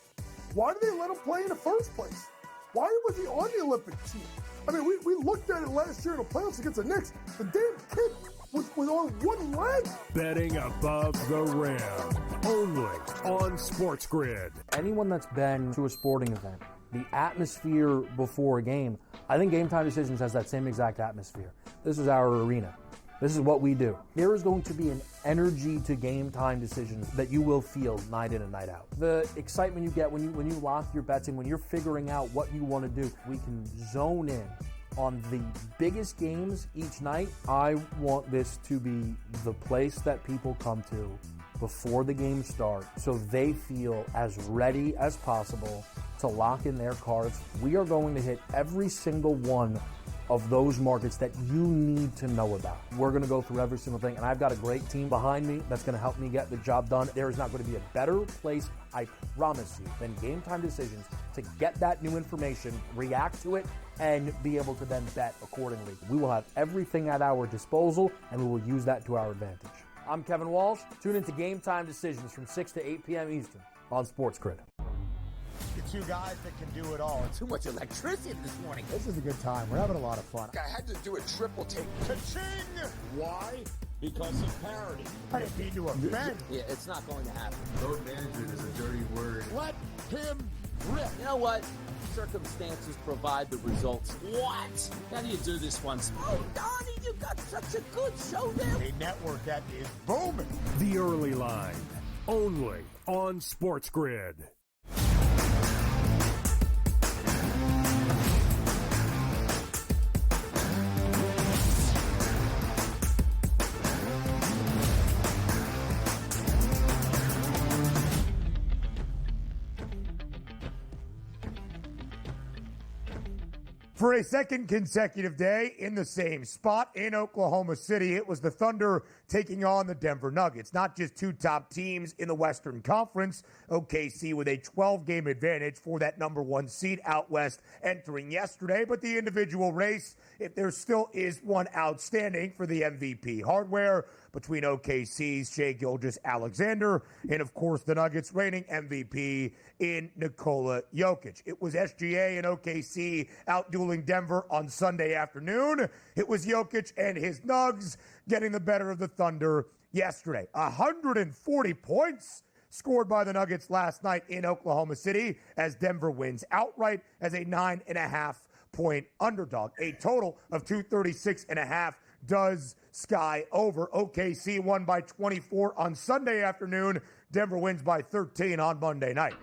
Why did they let him play in the first place? Why was he on the Olympic team? I mean, we looked at it last year in the playoffs against the Knicks. The damn kid was on one leg. Betting above the rim. Only on SportsGrid. Anyone that's been to a sporting event, the atmosphere before a game, I think Game Time Decisions has that same exact atmosphere. This is our arena. This is what we do. There is going to be an energy to Game Time Decisions that you will feel night in and night out. The excitement you get when you lock your bets in, when you're figuring out what you want to do, we can zone in on the biggest games each night. I want this to be the place that people come to before the game starts so they feel as ready as possible to lock in their cards. We are going to hit every single one of those markets that you need to know about. We're going to go through every single thing, and I've got a great team behind me that's going to help me get the job done. There is not going to be a better place, I promise you, than Game Time Decisions to get that new information, react to it, and be able to then bet accordingly. We will have everything at our disposal, and we will use that to our advantage. I'm Kevin Walsh. Tune into Game Time Decisions from 6 to 8 p.m. Eastern on SportsGrid. The 2 guys that can do it all. Too much electricity this morning. This is a good time. We're having a lot of fun. I had to do a triple take. Ka-ching! Why? Because of parity. I didn't mean to offend. Yeah, it's not going to happen. Load management is a dirty word. Let him rip. You know what? Circumstances provide the results. What? How do you do this once? Oh, Donnie, you got such a good show there. A network that is booming. The Early Line. Only on SportsGrid. For a second consecutive day in the same spot in Oklahoma City, it was the Thunder taking on the Denver Nuggets. Not just two top teams in the Western Conference, OKC with a 12-game advantage for that number one seed out west entering yesterday, but the individual race, if there still is one outstanding for the MVP hardware between OKC's Shai Gilgeous-Alexander and, of course, the Nuggets' reigning MVP in Nikola Jokic. It was SGA and OKC outdueling Denver on Sunday afternoon. It was Jokic and his Nugs getting the better of the Thunder yesterday. 140 points scored by the Nuggets last night in Oklahoma City as Denver wins outright as a 9.5-point underdog. A total of 236.5 does sky over. OKC won by 24 on Sunday afternoon. Denver wins by 13 on Monday night.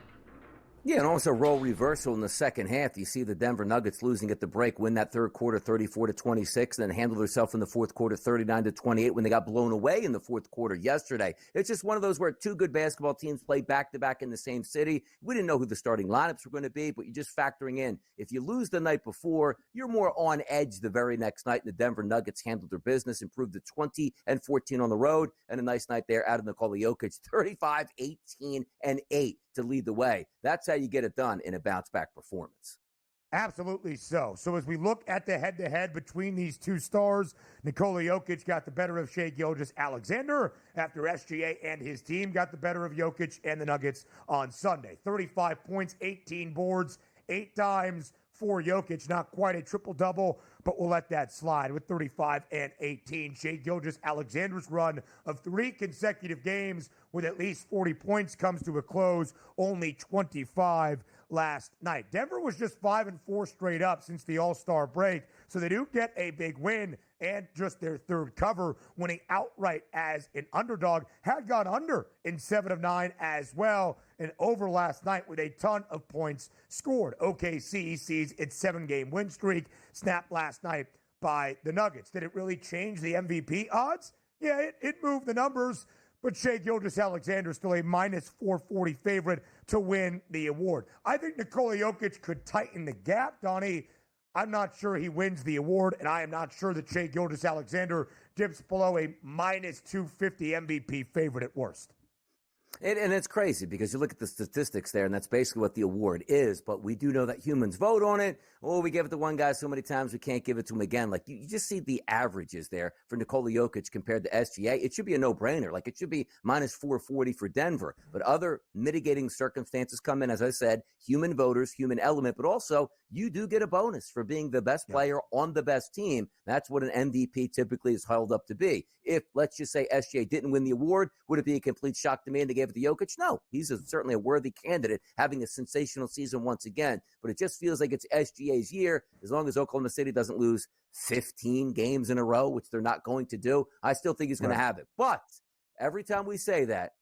Yeah, and also role reversal in the second half. You see the Denver Nuggets losing at the break, win that third quarter 34-26, and then handle themselves in the fourth quarter 39-28 when they got blown away in the fourth quarter yesterday. It's just one of those where two good basketball teams play back-to-back in the same city. We didn't know who the starting lineups were going to be, but you're just factoring in. If you lose the night before, you're more on edge the very next night, and the Denver Nuggets handled their business, improved to 20-14 on the road, and a nice night there out of Nikola Jokic, 35, 18, and 8 to lead the way. That's how you get it done in a bounce-back performance. Absolutely so. So as we look at the head-to-head between these two stars, Nikola Jokic got the better of Shai Gilgeous-Alexander after SGA and his team got the better of Jokic and the Nuggets on Sunday. 35 points, 18 boards, 8 times for Jokic. Not quite a triple-double, but we'll let that slide with 35 and 18. Shai Gilgeous-Alexander's run of 3 consecutive games with at least 40 points comes to a close, only 25 last night. Denver was just 5-4 straight up since the All-Star break, so they do get a big win and just their third cover, winning outright as an underdog. Had gone under in 7 of 9 as well, and over last night with a ton of points scored. OKC sees its 7-game win streak snapped last night by the Nuggets. Did it really change the MVP odds? Yeah, it moved the numbers, but Shai Gilgeous-Alexander is still a minus 440 favorite to win the award. I think Nikola Jokic could tighten the gap, Donnie. I'm not sure he wins the award, and I am not sure that Shai Gilgeous-Alexander dips below a minus 250 MVP favorite at worst. And it's crazy because you look at the statistics there, and that's basically what the award is. But we do know that humans vote on it. Oh, we give it to one guy so many times we can't give it to him again. Like, you just see the averages there for Nikola Jokic compared to SGA. It should be a no-brainer. Like, it should be minus 440 for Denver. But other mitigating circumstances come in, as I said, human voters, human element. But also, you do get a bonus for being the best player on the best team. That's what an MVP typically is held up to be. If, let's just say, SGA didn't win the award, would it be a complete shock to me and they gave it to Jokic? No. He's certainly a worthy candidate, having a sensational season once again. But it just feels like it's SGA's year. As long as Oklahoma City doesn't lose 15 games in a row, which they're not going to do, I still think he's going to have it. But every time we say that,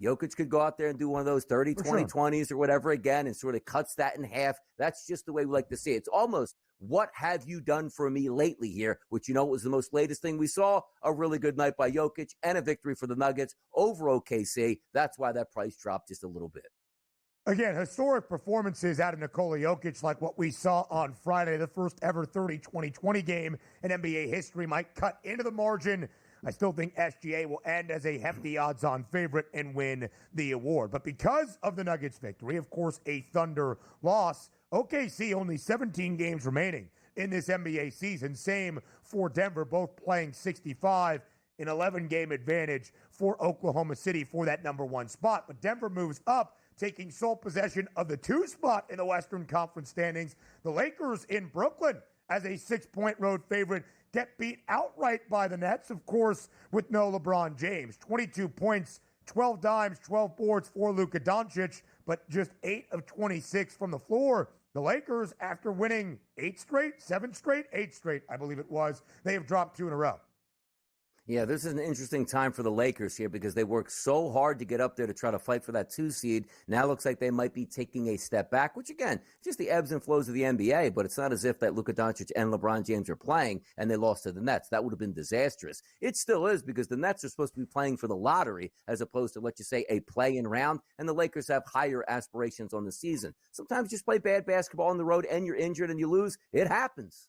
Jokic could go out there and do one of those 30, 20, 20s or whatever again and sort of cuts that in half. That's just the way we like to see it. It's almost, what have you done for me lately here? Which, you know, was the most latest thing we saw. A really good night by Jokic and a victory for the Nuggets over OKC. That's why that price dropped just a little bit. Again, historic performances out of Nikola Jokic like what we saw on Friday, the first ever 30-20-20 game in NBA history, might cut into the margin. I still think SGA will end as a hefty odds-on favorite and win the award. But because of the Nuggets' victory, of course, a Thunder loss, OKC only 17 games remaining in this NBA season. Same for Denver, both playing 65, an 11-game advantage for Oklahoma City for that number one spot. But Denver moves up, taking sole possession of the 2 spot in the Western Conference standings. The Lakers in Brooklyn as a 6-point road favorite get beat outright by the Nets, of course, with no LeBron James. 22 points, 12 dimes, 12 boards for Luka Doncic, but just 8 of 26 from the floor. The Lakers, after winning 8 straight, 7 straight, 8 straight, I believe it was, they have dropped 2 in a row. Yeah, this is an interesting time for the Lakers here because they worked so hard to get up there to try to fight for that 2 seed. Now it looks like they might be taking a step back, which again, just the ebbs and flows of the NBA, but it's not as if that Luka Doncic and LeBron James are playing and they lost to the Nets. That would have been disastrous. It still is because the Nets are supposed to be playing for the lottery as opposed to, let's just say, a play-in round, and the Lakers have higher aspirations on the season. Sometimes you just play bad basketball on the road and you're injured and you lose. It happens.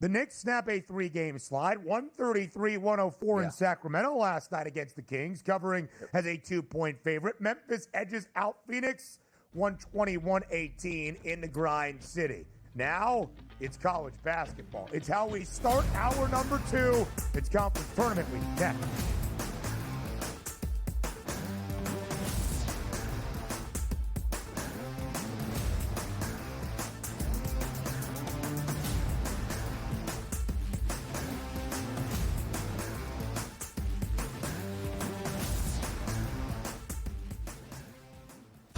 The Knicks snap a 3-game slide, 133-104 in Sacramento last night against the Kings, covering as a 2-point favorite. Memphis edges out Phoenix, 121-18 in the grind city. Now, it's college basketball. It's how we start hour number 2. It's conference tournament week next.